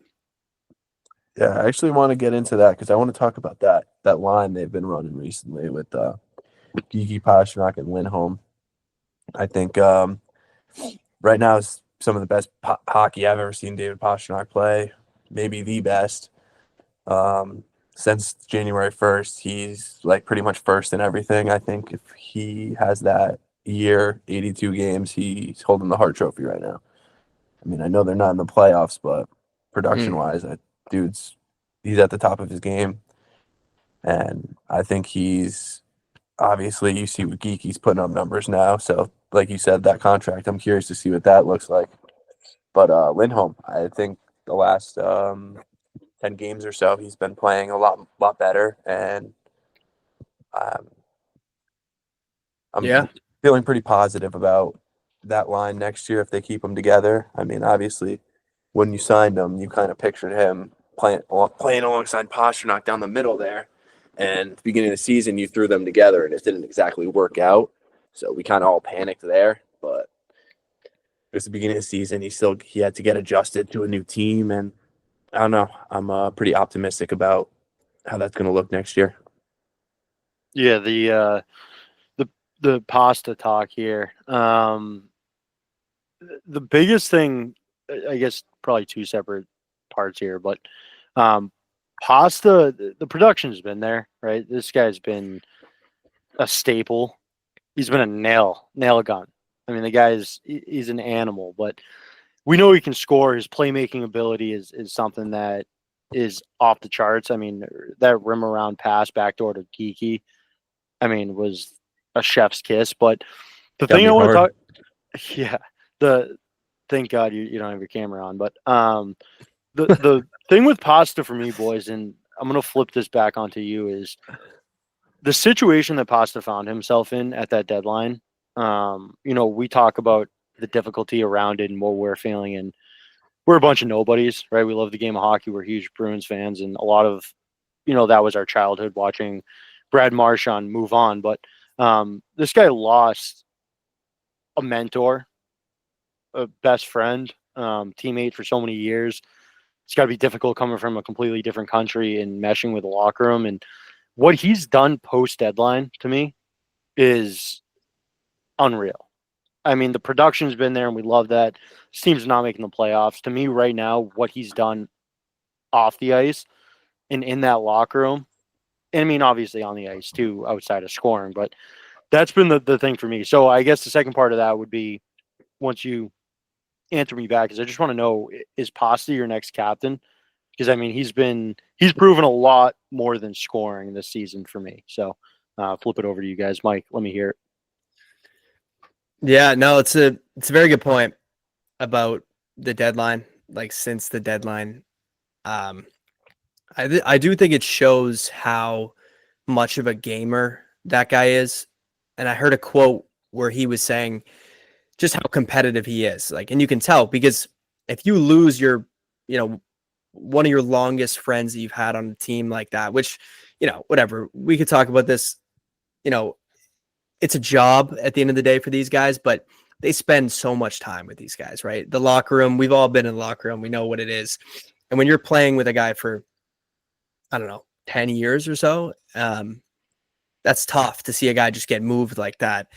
Yeah, I actually want to get into that because I want to talk about that line they've been running recently with Geeky, Pasternak, and Lindholm. I think right now is some of the best hockey I've ever seen David Pasternak play, maybe the best. Since January 1st, he's like pretty much first in everything. I think if he has that year, 82 games, he's holding the Hart Trophy right now. I mean, I know they're not in the playoffs, but production-wise, he's at the top of his game. And I think he's obviously, you see what Geeky's putting up numbers now. So, like you said, that contract, I'm curious to see what that looks like. But Lindholm, I think the last 10 games or so, he's been playing a lot better. And I'm feeling pretty positive about that line next year if they keep them together. I mean, obviously, when you signed him, you kind of pictured him playing alongside Pasternak down the middle there. And at the beginning of the season, you threw them together, and it didn't exactly work out. So we kind of all panicked there. But it was the beginning of the season. He had to get adjusted to a new team, and I don't know. I'm pretty optimistic about how that's going to look next year. Yeah, the pasta talk here. The biggest thing, I guess, probably two separate parts here, but Pasta, the production's been there, right? This guy's been a staple. He's been a nail gun. I mean, he's an animal, but we know he can score. His playmaking ability is something that is off the charts. I mean, that rim around pass backdoor to Geeky, I mean, was a chef's kiss. But the thing I want to talk, thank God you don't have your camera on. But the thing with Pasta for me, boys, and I'm gonna flip this back onto you, is the situation that Pasta found himself in at that deadline. We talk about the difficulty around it and what we're feeling, and we're a bunch of nobodies, right? We love the game of hockey. We're huge Bruins fans, and a lot of, that was our childhood, watching Brad Marchand move on. But this guy lost a mentor, a best friend, teammate for so many years. It's got to be difficult coming from a completely different country and meshing with the locker room. And what he's done post deadline to me is unreal. I mean, the production's been there and we love that. This team's not making the playoffs. To me right now, what he's done off the ice and in that locker room. And I mean, obviously on the ice too, outside of scoring, but that's been the thing for me. So I guess the second part of that would be once you answer me back, is I just want to know, is Pasta your next captain? Because I mean, he's proven a lot more than scoring this season for me. So flip it over to you guys. Mike, let me hear it. Yeah, no, it's a very good point about the deadline. Like since the deadline, I do think it shows how much of a gamer that guy is. And I heard a quote where he was saying just how competitive he is. Like, and you can tell because if you lose your, one of your longest friends that you've had on a team like that, which, whatever, we could talk about this, it's a job at the end of the day for these guys, but they spend so much time with these guys, right? The locker room, we've all been in the locker room. We know what it is. And when you're playing with a guy for, I don't know, 10 years or so, that's tough to see a guy just get moved like that.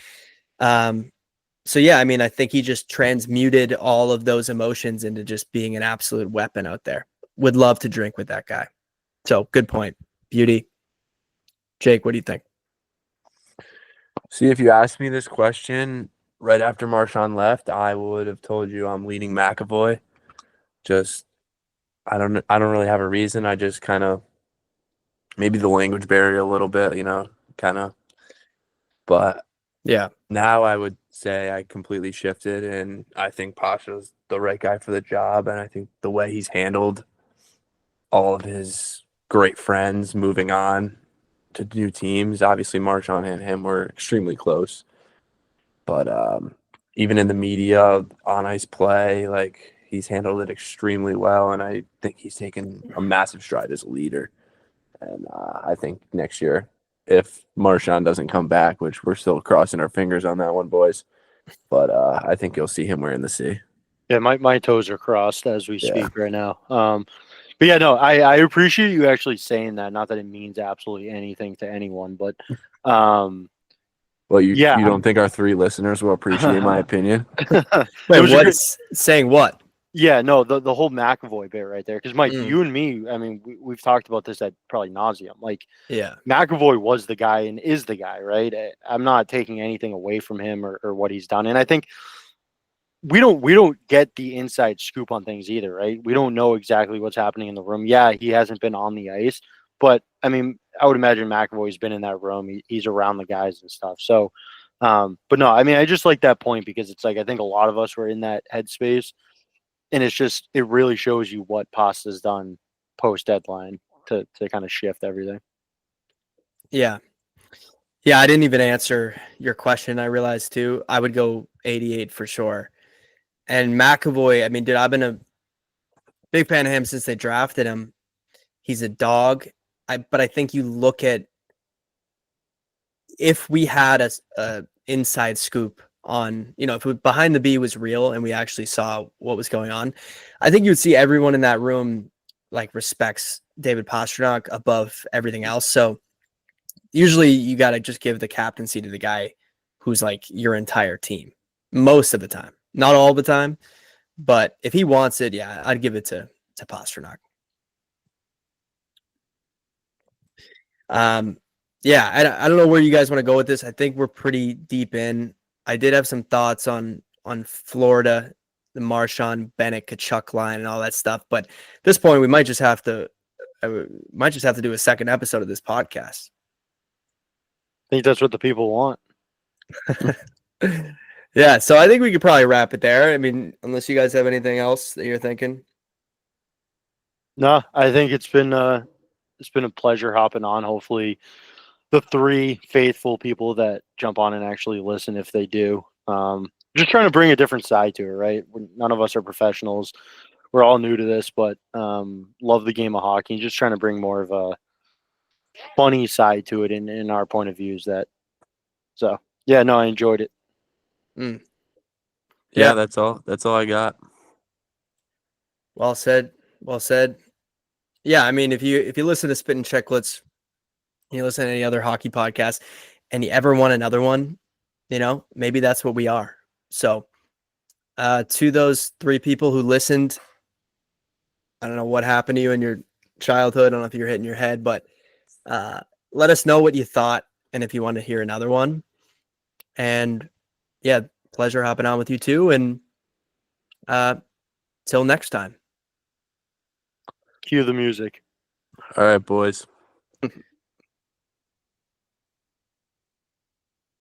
So yeah, I mean, I think he just transmuted all of those emotions into just being an absolute weapon out there. Would love to drink with that guy. So good point. Beauty. Jake, what do you think? See, if you asked me this question right after Marchand left, I would have told you I'm leaning McAvoy. Just I don't really have a reason. I just kind of maybe the language barrier a little bit, kind of. But yeah, now I would say I completely shifted, and I think Pasha's the right guy for the job. And I think the way he's handled all of his great friends moving on to new teams, obviously Marchand and him were extremely close. But even in the media, on ice play, like he's handled it extremely well, and I think he's taken a massive stride as a leader. And I think next year, if Marchand doesn't come back, which we're still crossing our fingers on that one, boys, but I think you'll see him wearing the C. Yeah, my toes are crossed as we speak right now. But yeah, no, I appreciate you actually saying that. Not that it means absolutely anything to anyone, but well, you don't think our 3 listeners will appreciate my opinion? Wait, saying what? Yeah, no, the whole McAvoy bit right there. Because Mike, you and me, I mean, we've talked about this at probably nauseum. Like, yeah, McAvoy was the guy and is the guy, right? I'm not taking anything away from him or what he's done, and I think we don't get the inside scoop on things either, right? We don't know exactly what's happening in the room. Yeah, he hasn't been on the ice, but I mean, I would imagine McAvoy's been in that room. He's around the guys and stuff. So, but no, I mean, I just like that point because it's like I think a lot of us were in that headspace. And it really shows you what Pasta's done post deadline to kind of shift everything. Yeah. Yeah, I didn't even answer your question. I realized too. I would go 88 for sure. And McAvoy, I mean, dude, I've been a big fan of him since they drafted him. He's a dog. But I think you look at if we had a inside scoop on, if Behind the B was real and we actually saw what was going on, I think you would see everyone in that room like respects David Pastrnak above everything else. So usually you got to just give the captaincy to the guy who's like your entire team most of the time, not all the time, but if he wants it, yeah, I'd give it to Pastrnak. Yeah, I don't know where you guys want to go with this. I think we're pretty deep in. I did have some thoughts on Florida, the Marchand, Bennett, Kachuk line, and all that stuff. But at this point, we might just have to do a second episode of this podcast. I think that's what the people want. Yeah, so I think we could probably wrap it there. I mean, unless you guys have anything else that you're thinking. No, I think it's been a pleasure hopping on. Hopefully, the 3 faithful people that jump on and actually listen, if they do, just trying to bring a different side to it. Right? None of us are professionals. We're all new to this, but love the game of hockey. Just trying to bring more of a funny side to it in our point of views. So yeah, no, I enjoyed it. Yeah, that's all I got. Well said. Yeah, I mean, if you listen to Spit and Chicklets, you listen to any other hockey podcast, and you ever want another one, maybe that's what we are. So, to those 3 people who listened, I don't know what happened to you in your childhood. I don't know if you're hitting your head, but let us know what you thought and if you want to hear another one. And yeah, pleasure hopping on with you too. And till next time. Cue the music. All right, boys.